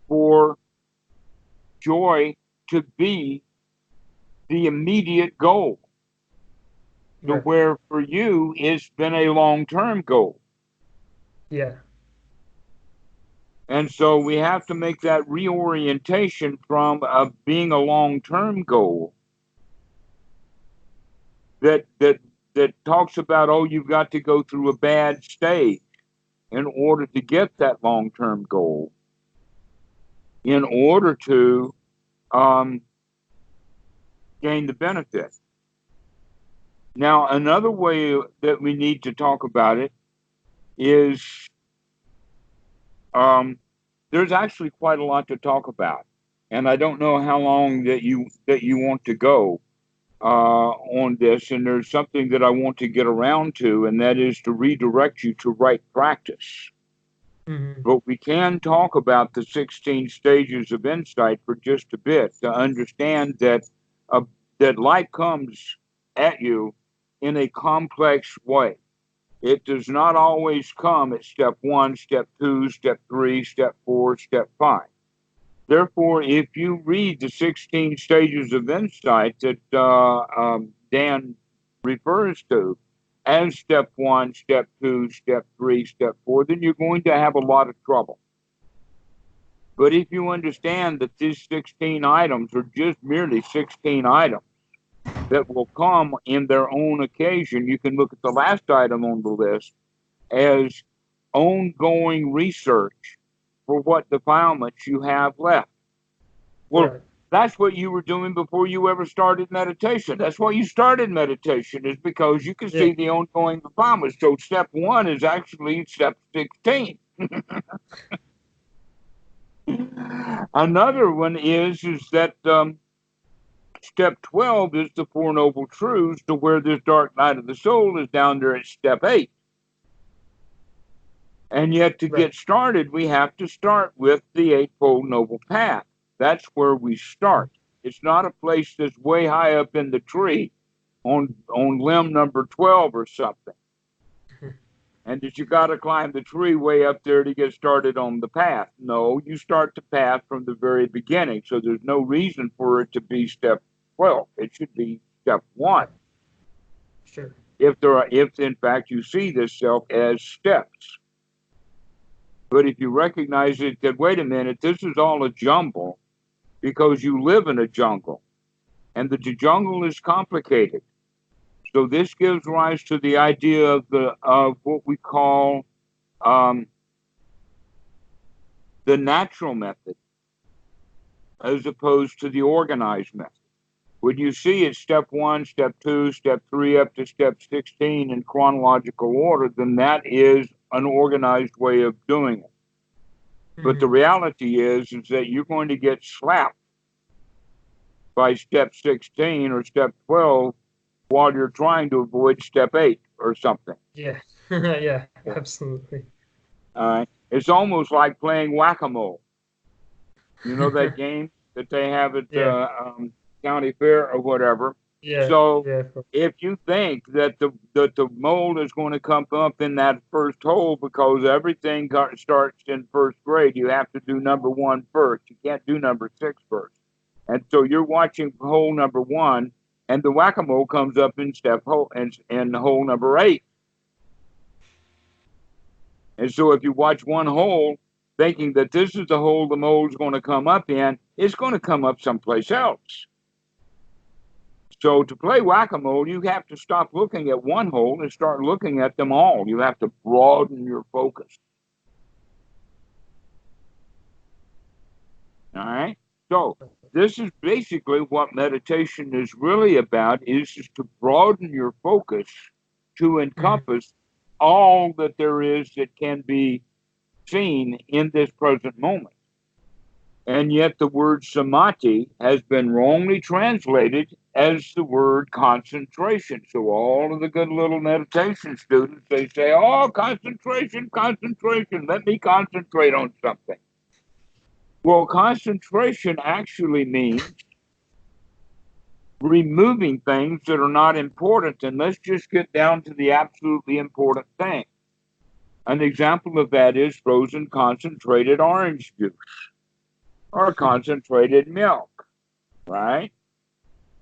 for joy to be the immediate goal. So Right. where for you it's been a long-term goal. Yeah. And so we have to make that reorientation from being a long-term goal that talks about, oh, you've got to go through a bad stage in order to get that long-term goal, in order to gain the benefit. Now, another way that we need to talk about it is there's actually quite a lot to talk about, and I don't know how long that you want to go on this. And there's something that I want to get around to, and that is to redirect you to right practice. Mm-hmm. But we can talk about the 16 stages of insight for just a bit to understand that that life comes at you in a complex way. It does not always come at step 1, step 2, step 3, step 4, step 5. Therefore, if you read the 16 stages of insight that Dan refers to as step 1, step 2, step 3, step 4, then you're going to have a lot of trouble. But if you understand that these 16 items are just merely 16 items that will come in their own occasion, you can look at the last item on the list as ongoing research for what defilements you have left. Well, Right. That's what you were doing before you ever started meditation. That's why you started meditation, is because you can see the ongoing defilements. So step 1 is actually step 16. Another one is that step 12 is the Four Noble Truths, to where this dark night of the soul is down there at step 8. And yet to get started, we have to start with the Eightfold Noble Path. That's where we start. It's not a place that's way high up in the tree on limb number 12 or something. And that you got to climb the tree way up there to get started on the path. No, you start the path from the very beginning. So there's no reason for it to be step 12. It should be step 1. Sure. If in fact you see this self as steps. But if you recognize it, that wait a minute, this is all a jumble, because you live in a jungle, and the jungle is complicated. So this gives rise to the idea of what we call the natural method, as opposed to the organized method. When you see it step 1, step 2, step 3, up to step 16 in chronological order, then that is an organized way of doing it. But the reality is that you're going to get slapped by step 16 or step 12 while you're trying to avoid step 8 or something. Yeah. Yeah, absolutely. It's almost like playing whack-a-mole. You know that game that they have at Yeah. county fair or whatever. Yeah. So Yeah. if you think that the mold is going to come up in that first hole because everything starts in first grade, you have to do number 1 first. You can't do number 6 first. And so you're watching hole number 1, and the whack-a-mole comes up in step hole and hole number 8. And so if you watch one hole thinking that this is the hole the mold's going to come up in, it's going to come up someplace else. So to play whack-a-mole, you have to stop looking at one hole and start looking at them all. You have to broaden your focus. All right? So this is basically what meditation is really about, is just to broaden your focus to encompass all that there is that can be seen in this present moment. And yet the word samadhi has been wrongly translated as the word concentration. So all of the good little meditation students, they say, oh, concentration, concentration, let me concentrate on something. Well, concentration actually means removing things that are not important, and let's just get down to the absolutely important thing. An example of that is frozen concentrated orange juice or concentrated milk, right?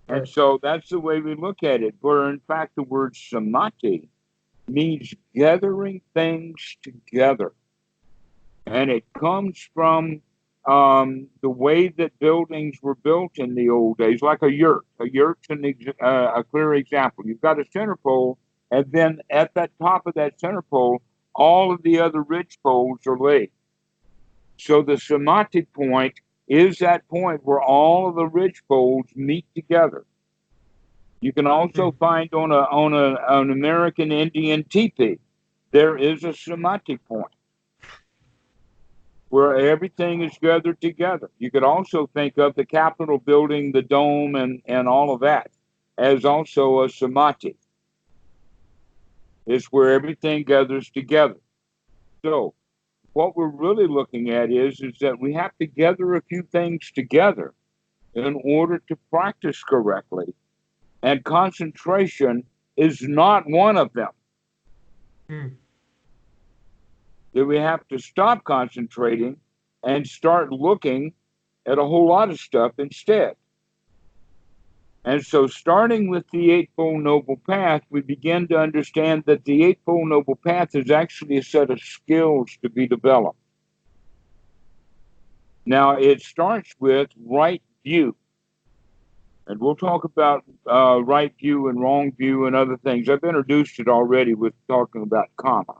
And so that's the way we look at it. Where in fact the word samadhi means gathering things together. And it comes from the way that buildings were built in the old days, like a yurt. A yurt's a clear example. You've got a center pole, and then at that top of that center pole, all of the other ridge poles are laid. So the samadhi point is that point where all of the ridge poles meet together. You can also find on an American Indian teepee, there is a samadhi point where everything is gathered together. You could also think of the Capitol building, the dome, and all of that as also a samadhi. It's where everything gathers together. So what we're really looking at is that we have to gather a few things together in order to practice correctly. And concentration is not one of them. That we have to stop concentrating and start looking at a whole lot of stuff instead. And so starting with the Eightfold Noble Path, we begin to understand that the Eightfold Noble Path is actually a set of skills to be developed. Now, it starts with right view. And we'll talk about right view and wrong view and other things. I've introduced it already with talking about karma,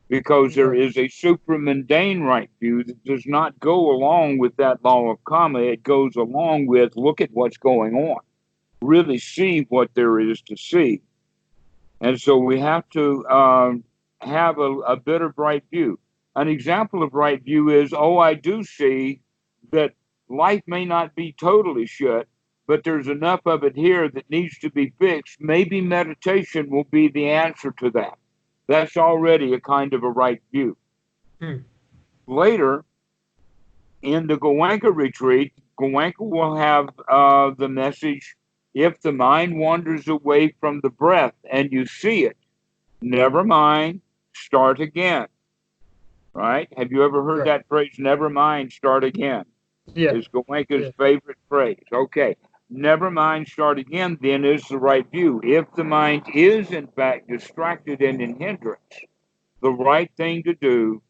because there is a supramundane right view that does not go along with that law of karma. It goes along with look at what's going on, really see what there is to see. And so we have to have a bit of right view. An example of right view is, oh, I do see that life may not be totally shut, but there's enough of it here that needs to be fixed. Maybe meditation will be the answer to that. That's already a kind of a right view. Later, in the Goenka retreat, Goenka will have the message, if the mind wanders away from the breath and you see it, never mind, start again. Right? Have you ever heard that phrase, never mind, start again? Yeah. It's Goenka's favorite phrase. Okay. Never mind, start again, then is the right view. If the mind is, in fact, distracted and in hindrance, the right thing to do,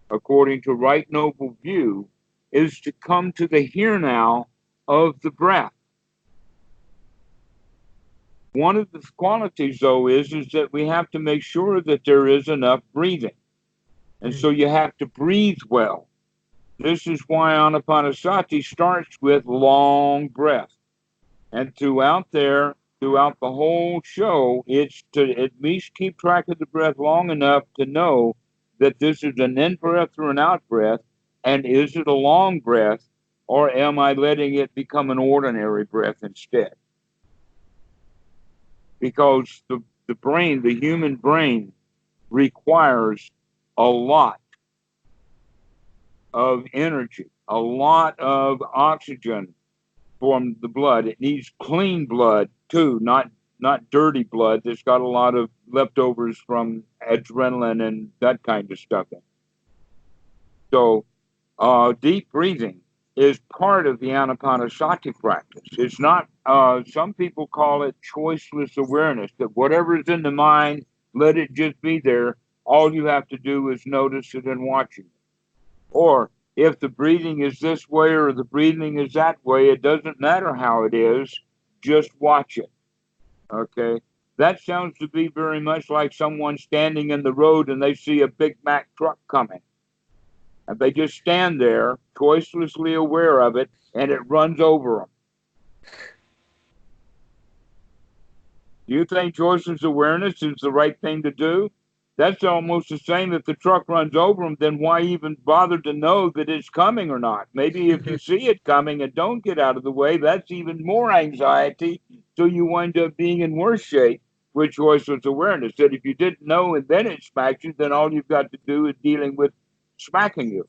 according to right noble view, is to come to the here now of the breath. One of the qualities, though, is that we have to make sure that there is enough breathing. And so you have to breathe well. This is why Anapanasati starts with long breath. And throughout the whole show, it's to at least keep track of the breath long enough to know that this is an in-breath or an out-breath, And is it a long breath, or am I letting it become an ordinary breath instead? Because the brain, the human brain, requires a lot of energy, a lot of oxygen from the blood. It needs clean blood too, not dirty blood that's got a lot of leftovers from adrenaline and that kind of stuff in. So deep breathing is part of the anapanasati practice. It's not, some people call it choiceless awareness, that whatever's in the mind, let it just be there. All you have to do is notice it and watch it. Or if the breathing is this way or the breathing is that way, it doesn't matter how it is, just watch it. Okay? That sounds to be very much like someone standing in the road and they see a Big Mac truck coming. And they just stand there, choicelessly aware of it, and it runs over them. Do you think choiceless awareness is the right thing to do? That's almost the same. If the truck runs over them, then why even bother to know that it's coming or not? Maybe if you see it coming and don't get out of the way, that's even more anxiety. So you wind up being in worse shape with choiceless awareness. That if you didn't know and then it smacks you, then all you've got to do is dealing with smacking you.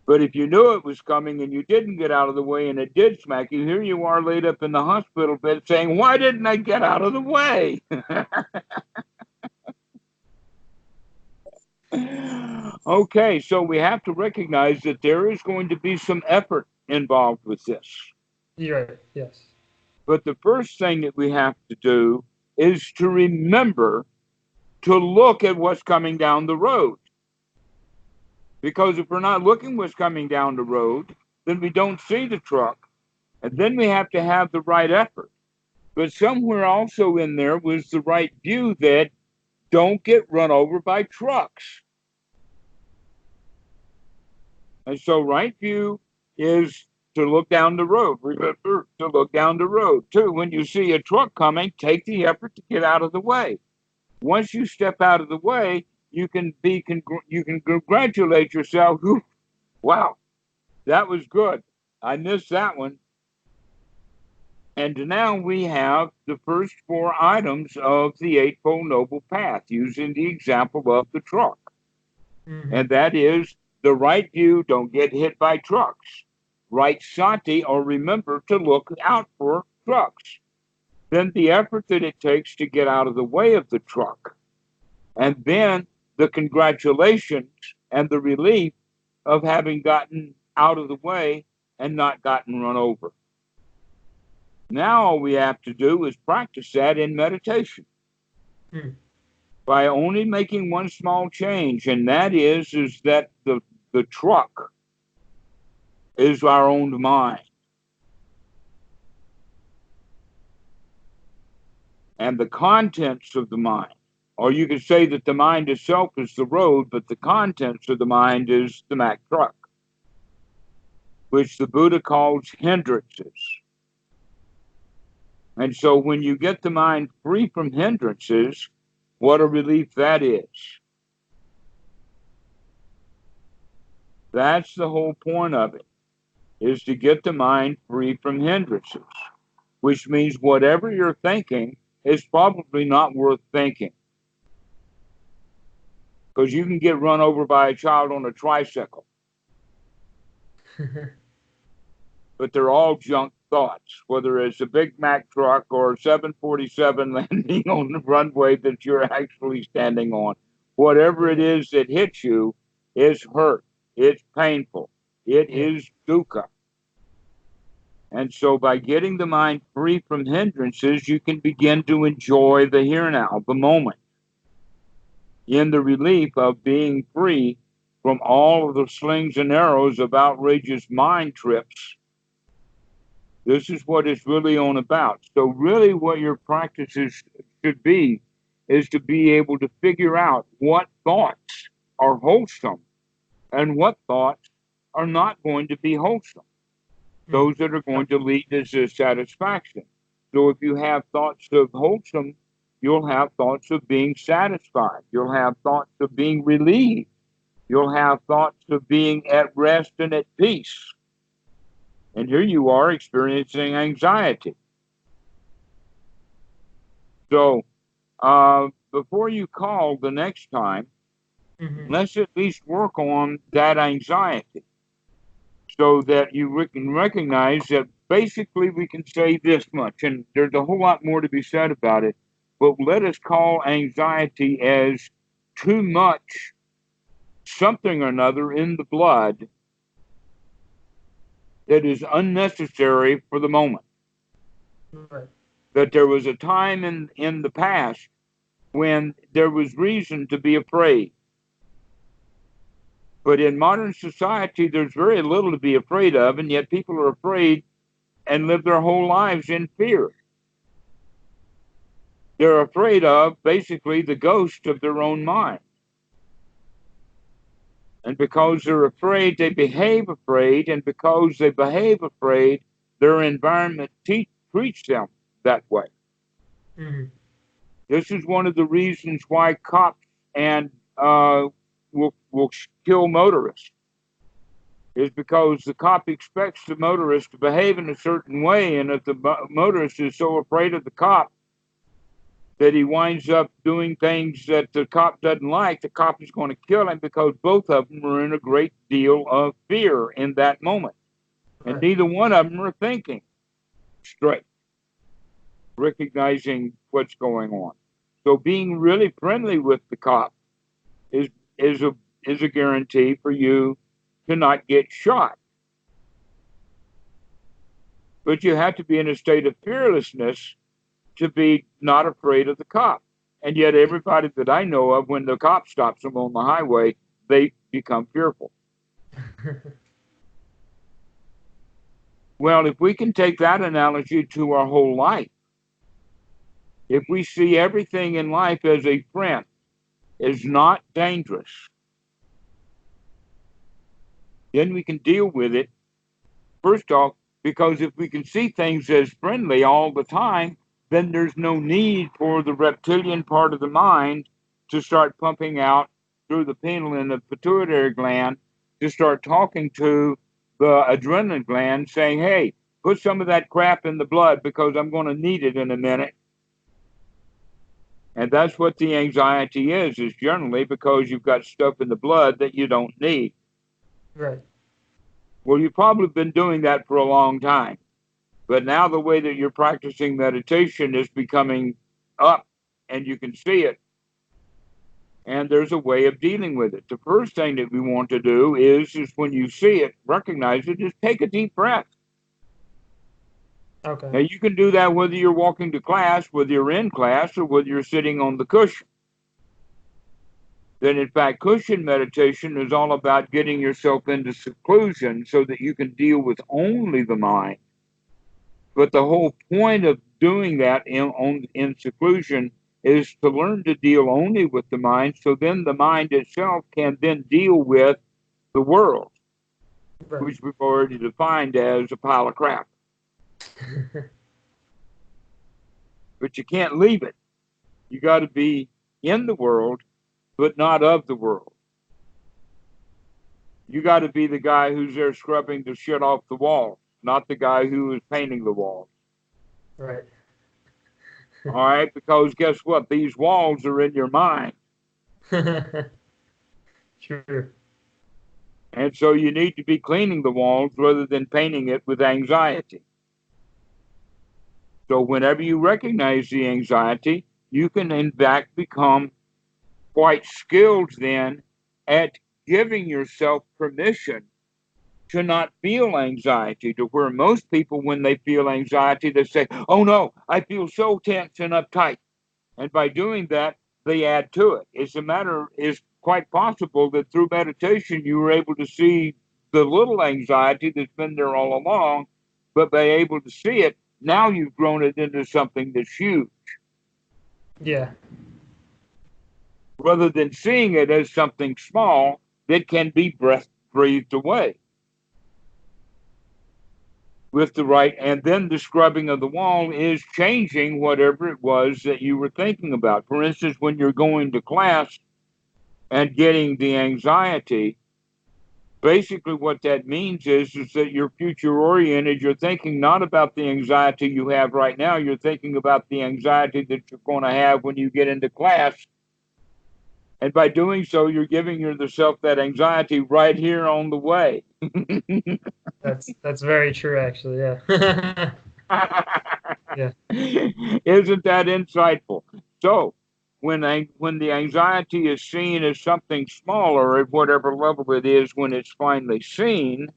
But if you knew it was coming and you didn't get out of the way and it did smack you, here you are laid up in the hospital bed saying, why didn't I get out of the way? Okay, so we have to recognize that there is going to be some effort involved with this. You're right, yes. But the first thing that we have to do is to remember to look at what's coming down the road. Because if we're not looking what's coming down the road, then we don't see the truck. And then we have to have the right effort. But somewhere also in there was the right view that don't get run over by trucks. And so right view is to look down the road. Remember to look down the road. Too, when you see a truck coming, take the effort to get out of the way. Once you step out of the way, you can congratulate yourself. Wow, that was good. I missed that one. And now we have the first four items of the Eightfold Noble Path using the example of the truck. Mm-hmm. And that is the right view, don't get hit by trucks. Right sati, or remember to look out for trucks. Then the effort that it takes to get out of the way of the truck. And then the congratulations and the relief of having gotten out of the way and not gotten run over. Now all we have to do is practice that in meditation. By only making one small change, and that is that the truck is our own mind. And the contents of the mind, or you could say that the mind itself is the road, but the contents of the mind is the Mack truck, which the Buddha calls hindrances. And so when you get the mind free from hindrances, what a relief that is. That's the whole point of it, is to get the mind free from hindrances, which means whatever you're thinking is probably not worth thinking. Because you can get run over by a child on a tricycle. But they're all junk thoughts, whether it's a Big Mac truck or a 747 landing on the runway that you're actually standing on. Whatever it is that hits you is hurt. It's painful. It is dukkha. And so by getting the mind free from hindrances, you can begin to enjoy the here now, the moment, in the relief of being free from all of the slings and arrows of outrageous mind trips. This is what it's really on about. So really what your practices should be is to be able to figure out what thoughts are wholesome and what thoughts are not going to be wholesome. Those that are going to lead to dissatisfaction. So if you have thoughts of wholesome, you'll have thoughts of being satisfied. You'll have thoughts of being relieved. You'll have thoughts of being at rest and at peace. And here you are experiencing anxiety. So before you call the next time, let's at least work on that anxiety so that you can recognize that basically we can say this much, and there's a whole lot more to be said about it, but let us call anxiety as too much something or another in the blood that is unnecessary for the moment. Right. That there was a time in the past when there was reason to be afraid. But in modern society, there's very little to be afraid of, and yet people are afraid and live their whole lives in fear. They're afraid of basically the ghost of their own mind. And because they're afraid, they behave afraid, and because they behave afraid, their environment treats them that way. This is one of the reasons why cops and will kill motorists, is because the cop expects the motorist to behave in a certain way, and if the motorist is so afraid of the cop that he winds up doing things that the cop doesn't like, the cop is going to kill him because both of them are in a great deal of fear in that moment. And neither one of them are thinking straight, recognizing what's going on. So being really friendly with the cop is a guarantee for you to not get shot. But you have to be in a state of fearlessness to be not afraid of the cop. And yet everybody that I know of, when the cop stops them on the highway, they become fearful. Well, if we can take that analogy to our whole life, if we see everything in life as a friend, is not dangerous, then we can deal with it. First off, because if we can see things as friendly all the time, then there's no need for the reptilian part of the mind to start pumping out through the pineal and the pituitary gland to start talking to the adrenaline gland saying, hey, put some of that crap in the blood because I'm going to need it in a minute. And that's what the anxiety is generally because you've got stuff in the blood that you don't need. Right. Well, you've probably been doing that for a long time. But now the way that you're practicing meditation is becoming up and you can see it. And there's a way of dealing with it. The first thing that we want to do is when you see it, recognize it, just take a deep breath. Okay. Now you can do that whether you're walking to class, whether you're in class, or whether you're sitting on the cushion. Then in fact, cushion meditation is all about getting yourself into seclusion so that you can deal with only the mind. But the whole point of doing that in seclusion is to learn to deal only with the mind, so then the mind itself can then deal with the world, right, which we've already defined as a pile of crap. But you can't leave it. You got to be in the world, but not of the world. You got to be the guy who's there scrubbing the shit off the wall, not the guy who is painting the wall. Right. All right, because guess what? These walls are in your mind. True. And so you need to be cleaning the walls rather than painting it with anxiety. So whenever you recognize the anxiety, you can in fact become quite skilled then at giving yourself permission to not feel anxiety, to where most people, when they feel anxiety, they say, oh no, I feel so tense and uptight. And by doing that, they add to it. It's quite possible that through meditation, you were able to see the little anxiety that's been there all along, but by able to see it, now you've grown it into something that's huge. Yeah. Rather than seeing it as something small that can be breathed away with the right, and then the scrubbing of the wall is changing whatever it was that you were thinking about. For instance, when you're going to class, and getting the anxiety, basically what that means is that you're future oriented. You're thinking not about the anxiety you have right now. You're thinking about the anxiety that you're going to have when you get into class. And by doing so, you're giving yourself that anxiety right here on the way. That's very true, actually. Yeah. Yeah. Isn't that insightful? So, when the anxiety is seen as something smaller at whatever level it is, when it's finally seen,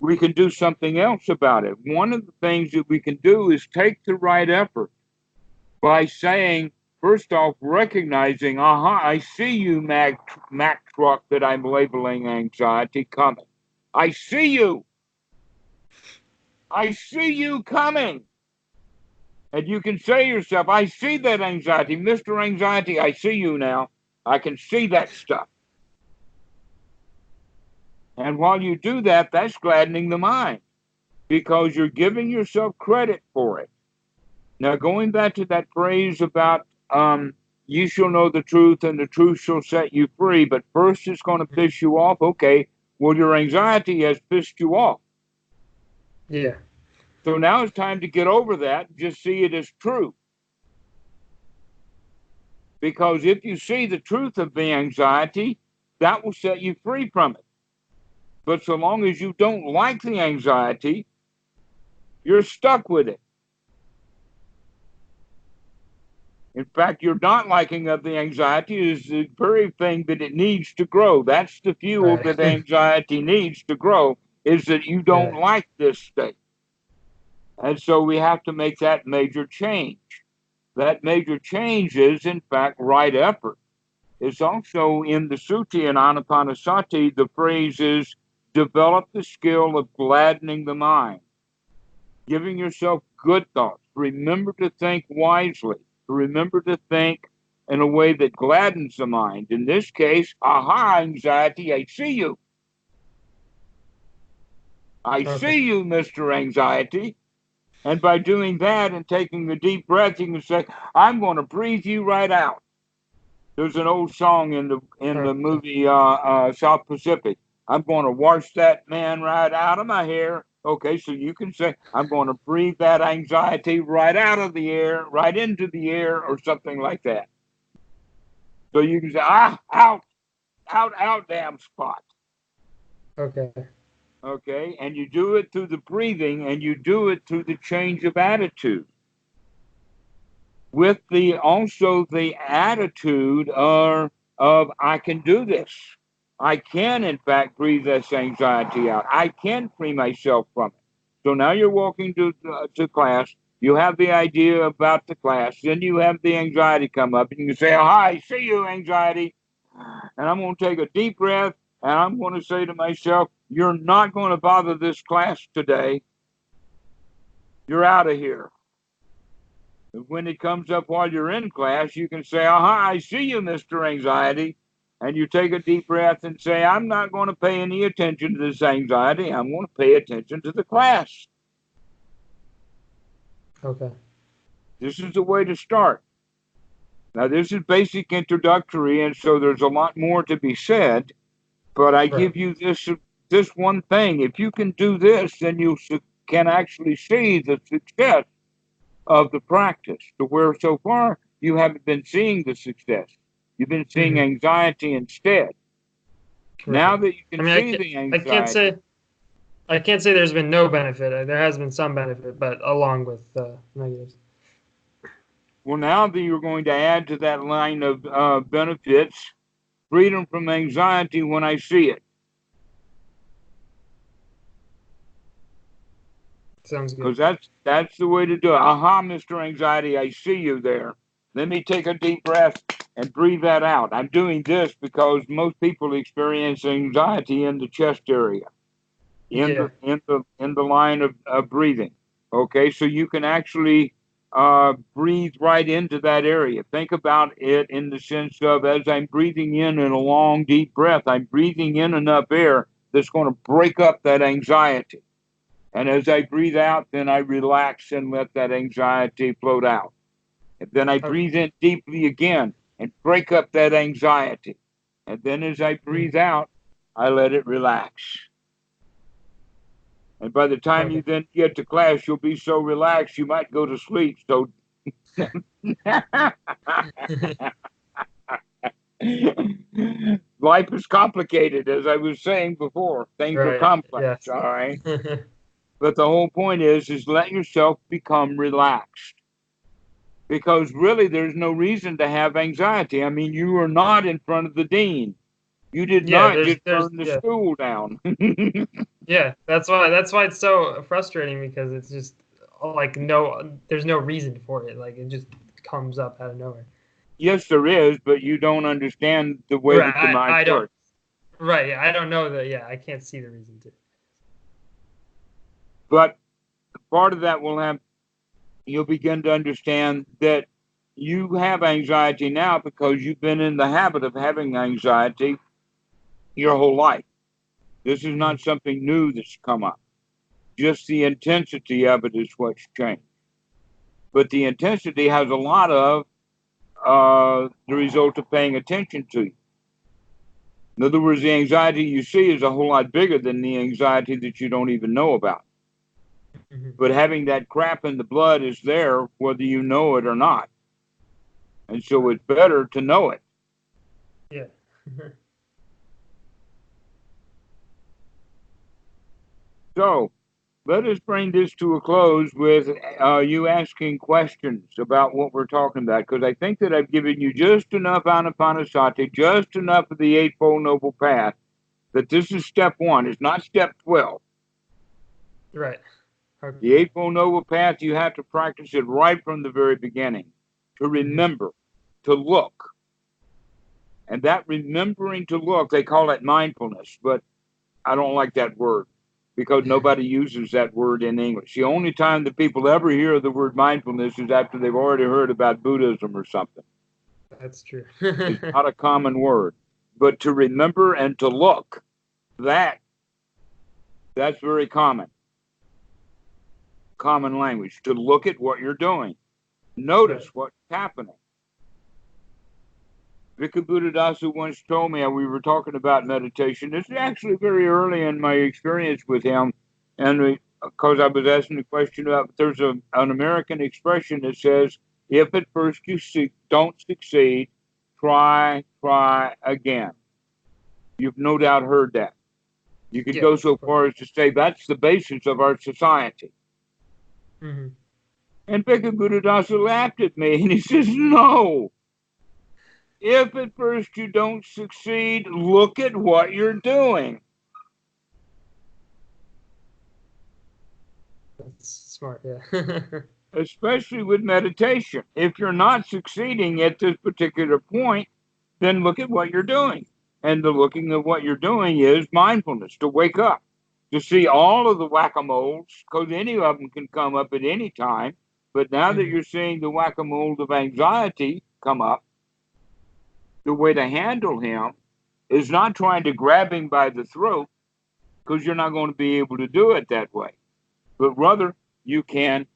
we can do something else about it. One of the things that we can do is take the right effort by saying, first off, recognizing, aha, I see you, Mack truck that I'm labeling anxiety coming. I see you. I see you coming. And you can say to yourself, I see that anxiety. Mr. Anxiety, I see you now. I can see that stuff. And while you do that, that's gladdening the mind because you're giving yourself credit for it. Now, going back to that phrase about you shall know the truth and the truth shall set you free, but first it's going to piss you off. Okay, well, your anxiety has pissed you off. Yeah. So now it's time to get over that and just see it as true. Because if you see the truth of the anxiety, that will set you free from it. But so long as you don't like the anxiety, you're stuck with it. In fact, your not liking of the anxiety is the very thing that it needs to grow. That's the fuel Right. that anxiety needs to grow, is that you don't like this state. And so we have to make that major change. That major change is, in fact, right effort. It's also in the Sutti and Anapanasati, the phrase is, develop the skill of gladdening the mind, giving yourself good thoughts. Remember to think wisely. Remember to think in a way that gladdens the mind. In this case, aha, anxiety, I see you. I see you, Mr. Anxiety. And by doing that and taking a deep breath, you can say, I'm going to breathe you right out. There's an old song in the movie South Pacific. I'm going to wash that man right out of my hair. Okay, so you can say, I'm going to breathe that anxiety right out of the air, right into the air, or something like that. So you can say, out, damn spot. Okay. Okay, and you do it through the breathing, and you do it through the change of attitude. With also the attitude of I can do this. I can, in fact, breathe this anxiety out. I can free myself from it. So now you're walking to class. You have the idea about the class. Then you have the anxiety come up. And you can say, oh, hi, see you, anxiety. And I'm going to take a deep breath. And I'm going to say to myself, you're not going to bother this class today. You're out of here. When it comes up while you're in class, you can say, aha, I see you, Mr. Anxiety. And you take a deep breath and say, I'm not going to pay any attention to this anxiety. I'm going to pay attention to the class. Okay. This is the way to start. Now, this is basic introductory, and so there's a lot more to be said. But I give you this one thing. If you can do this, then you can actually see the success of the practice, to where so far you haven't been seeing the success. You've been seeing anxiety instead. Now that you can see the anxiety. I can't say there's been no benefit. There has been some benefit, but along with negatives. Well, now that you're going to add to that line of benefits, freedom from anxiety when I see it. Sounds good. Because that's the way to do it. Aha, Mr. Anxiety, I see you there. Let me take a deep breath and breathe that out. I'm doing this because most people experience anxiety in the chest area, in the line of breathing. Okay, so you can actually breathe right into that area. Think about it in the sense of, as I'm breathing in a long, deep breath, I'm breathing in enough air that's going to break up that anxiety. And as I breathe out, then I relax and let that anxiety float out. And then I breathe in deeply again, and break up that anxiety. And then as I breathe out, I let it relax. And by the time you then get to class, you'll be so relaxed you might go to sleep. So life is complicated, as I was saying before. Things are complex, Yes. all right? But the whole point is let yourself become relaxed. Because really, there's no reason to have anxiety. I mean, you are not in front of the dean. You did not just burn the school down. Yeah, that's why it's so frustrating, because it's just like there's no reason for it. Like, it just comes up out of nowhere. Yes, there is, but you don't understand the way that the mind works. Right, yeah, I don't know that. Yeah, I can't see the reason to. But part of that you'll begin to understand that you have anxiety now because you've been in the habit of having anxiety your whole life. This is not something new that's come up. Just the intensity of it is what's changed. But the intensity has a lot of the result of paying attention to you. In other words, the anxiety you see is a whole lot bigger than the anxiety that you don't even know about. But having that crap in the blood is there whether you know it or not. And so it's better to know it. Yeah. So let us bring this to a close with you asking questions about what we're talking about, because I think that I've given you just enough anapanasati, just enough of the Eightfold Noble Path, that this is step 1. It's not step 12. Right. Okay. The Eightfold Noble Path, you have to practice it right from the very beginning, to remember, to look. And that remembering to look, they call it mindfulness, but I don't like that word, because nobody uses that word in English. The only time that people ever hear the word mindfulness is after they've already heard about Buddhism or something. That's true. It's not a common word. But to remember and to look, that's very common. Common language. To look at what you're doing. Notice what's happening. Vika Buddhadasa once told me, we were talking about meditation. This is actually very early in my experience with him. And because I was asking the question about, there's an American expression that says, if at first you don't succeed, try again. You've no doubt heard that. You could go so far as to say that's the basis of our society. And Vika Buddhadasa laughed at me and he says, no. If at first you don't succeed, look at what you're doing. That's smart, yeah. Especially with meditation. If you're not succeeding at this particular point, then look at what you're doing. And the looking at what you're doing is mindfulness, to wake up, to see all of the whack-a-moles, because any of them can come up at any time. But now that you're seeing the whack-a-mole of anxiety come up, the way to handle him is not trying to grab him by the throat, because you're not going to be able to do it that way. But rather, you can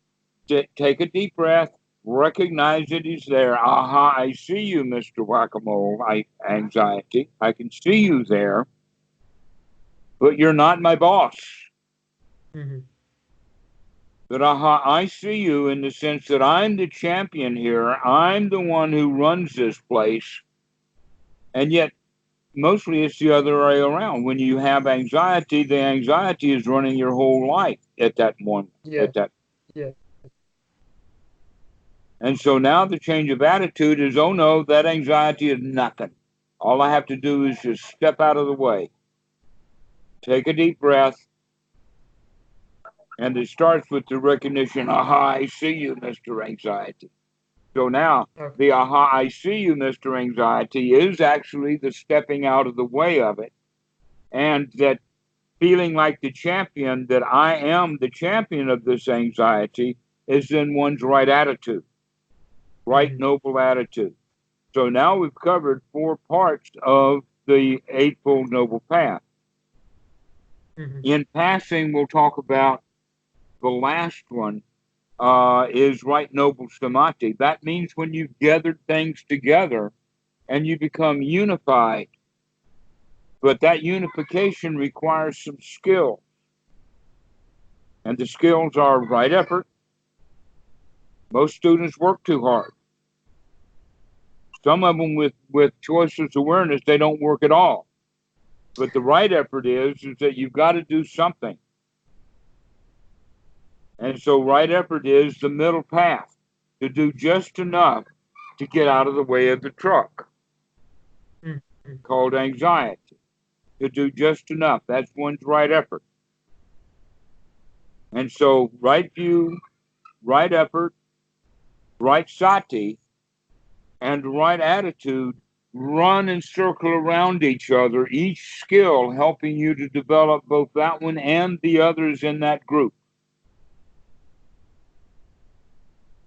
take a deep breath, recognize that he's there. Aha, I see you, Mr. Whack-a-Mole, anxiety. I can see you there, but you're not my boss. But aha, I see you in the sense that I'm the champion here. I'm the one who runs this place. And yet, mostly it's the other way around. When you have anxiety, the anxiety is running your whole life at that moment. Yeah. And so now the change of attitude is, oh no, that anxiety is nothing. All I have to do is just step out of the way. Take a deep breath. And it starts with the recognition, aha, I see you, Mr. Anxiety. So now, the aha, I see you, Mr. Anxiety, is actually the stepping out of the way of it. And that feeling like the champion, that I am the champion of this anxiety, is in one's right attitude, right noble attitude. So now we've covered 4 parts of the Eightfold Noble Path. In passing, we'll talk about the last one, is right noble samadhi. That means when you've gathered things together and you become unified. But that unification requires some skill. And the skills are right effort. Most students work too hard. Some of them with choices awareness, they don't work at all. But the right effort is that you've got to do something. And so right effort is the middle path, to do just enough to get out of the way of the truck, called anxiety. To do just enough. That's one's right effort. And so right view, right effort, right sati, and right attitude run and circle around each other, each skill helping you to develop both that one and the others in that group.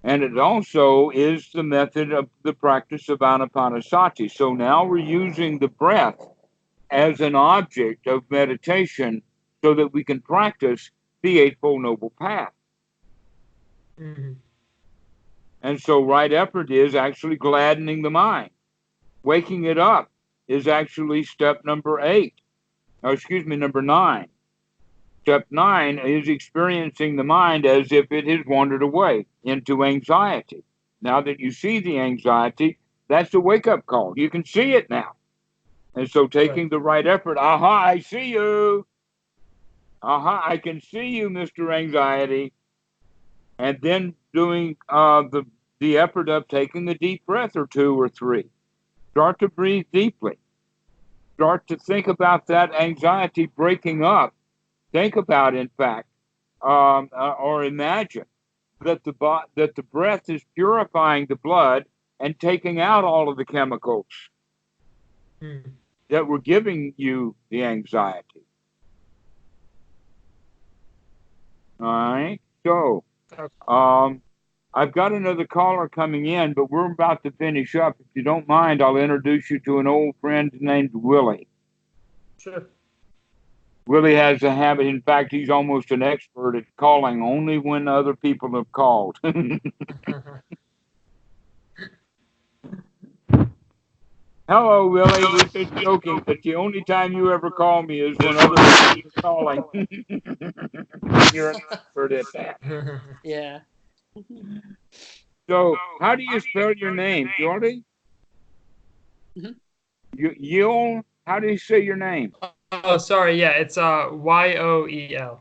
And it also is the method of the practice of anapanasati. So now we're using the breath as an object of meditation so that we can practice the Eightfold Noble Path. Mm-hmm. And so right effort is actually gladdening the mind. Waking it up is actually step number 8. Number 9. Step 9 is experiencing the mind as if it has wandered away into anxiety. Now that you see the anxiety, that's a wake-up call. You can see it now. And so taking the right effort, aha, I see you. Aha, I can see you, Mr. Anxiety. And then doing the effort of taking a deep breath or 2 or 3. Start to breathe deeply. Start to think about that anxiety breaking up. Think about, in fact, or imagine that the breath is purifying the blood and taking out all of the chemicals that were giving you the anxiety. All right. So, I've got another caller coming in, but we're about to finish up. If you don't mind, I'll introduce you to an old friend named Willie. Sure. Willie has a habit. In fact, he's almost an expert at calling only when other people have called. Hello, Willie. We've been joking, but the only time you ever call me is when other people are calling. You're an expert at that. Yeah. So, how do you spell your name, Jordy? Yoel? How do you say your name? Oh, sorry. Yeah, it's Yoel.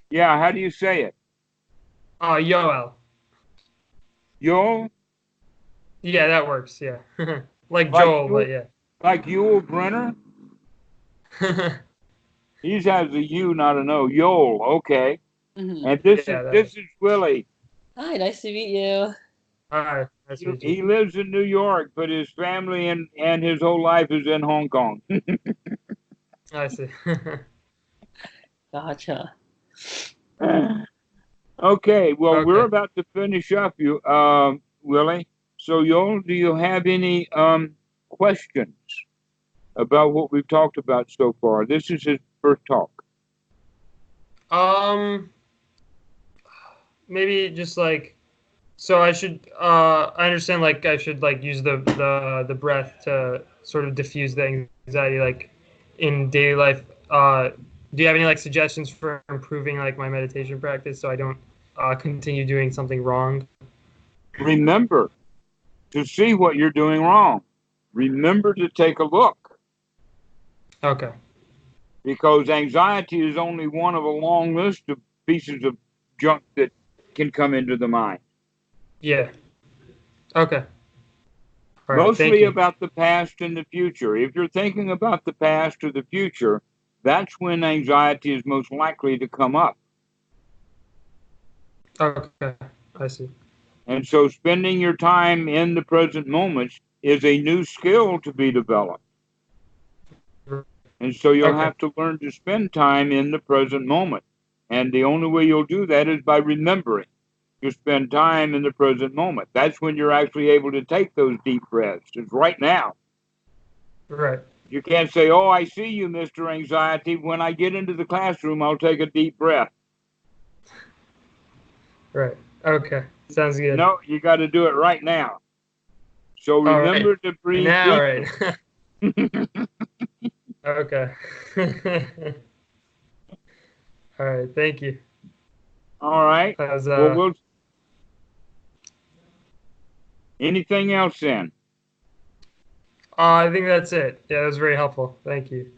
Yeah, how do you say it? Yoel. Yoel? Yeah, that works. Yeah, like Joel, but yeah. Like Yul Brenner? He has a U, not an O. Yoel, okay. And this is Willie. Hi, nice to meet you. Hi, nice to meet you. He lives in New York, but his family and his whole life is in Hong Kong. I see. Gotcha. Okay, well, we're about to finish up, Willie. So, Yoel, do you have any questions about what we've talked about so far? This is his first talk. Maybe just like, so I should I understand, like I should like use the breath to sort of diffuse the anxiety like in daily life. Do you have any like suggestions for improving like my meditation practice so I don't continue doing something wrong? Remember to see what you're doing wrong. Remember to take a look. Okay. Because anxiety is only one of a long list of pieces of junk that can come into the mind. Yeah. Okay. All right, Mostly about the past and the future. If you're thinking about the past or the future, that's when anxiety is most likely to come up. Okay, I see. And so spending your time in the present moment is a new skill to be developed. And so you'll have to learn to spend time in the present moment. And the only way you'll do that is by remembering to spend time in the present moment. That's when you're actually able to take those deep breaths. It's right now. Right. You can't say, oh, I see you, Mr. Anxiety. When I get into the classroom, I'll take a deep breath. Right. Okay. Sounds good. No, you got to do it right now. So All right. remember to breathe Now, right. deeply. Okay. All right. Thank you. All right. That was, Well, anything else then? I think that's it. Yeah, that was very helpful. Thank you.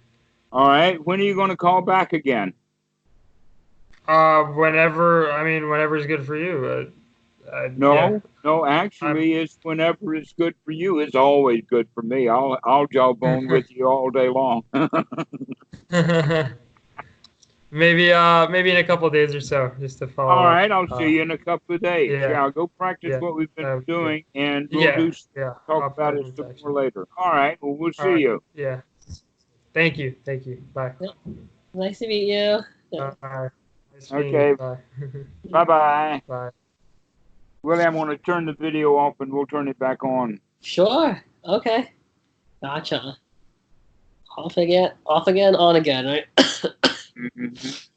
All right. When are you going to call back again? Whenever is good for you. No, no. I'm, Actually, it's whenever it's good for you. It's always good for me. I'll jawbone with you all day long. maybe in a couple of days or so, just to All follow up. right. I'll see you in a couple of days. Yeah, Yeah. Go practice yeah, what we've been yeah, doing, and we'll yeah, yeah. talk I'll about it be in some touch. more later. All right. Well, we'll All see right. you. Yeah. Thank you. Bye. Yep. Nice to meet you. Yeah. Bye. Nice meeting Okay. you. Bye. Bye bye. Bye. Willie, I'm going to turn the video off, and we'll turn it back on. Sure. Okay. Gotcha. Off again, on again, right? Mhm.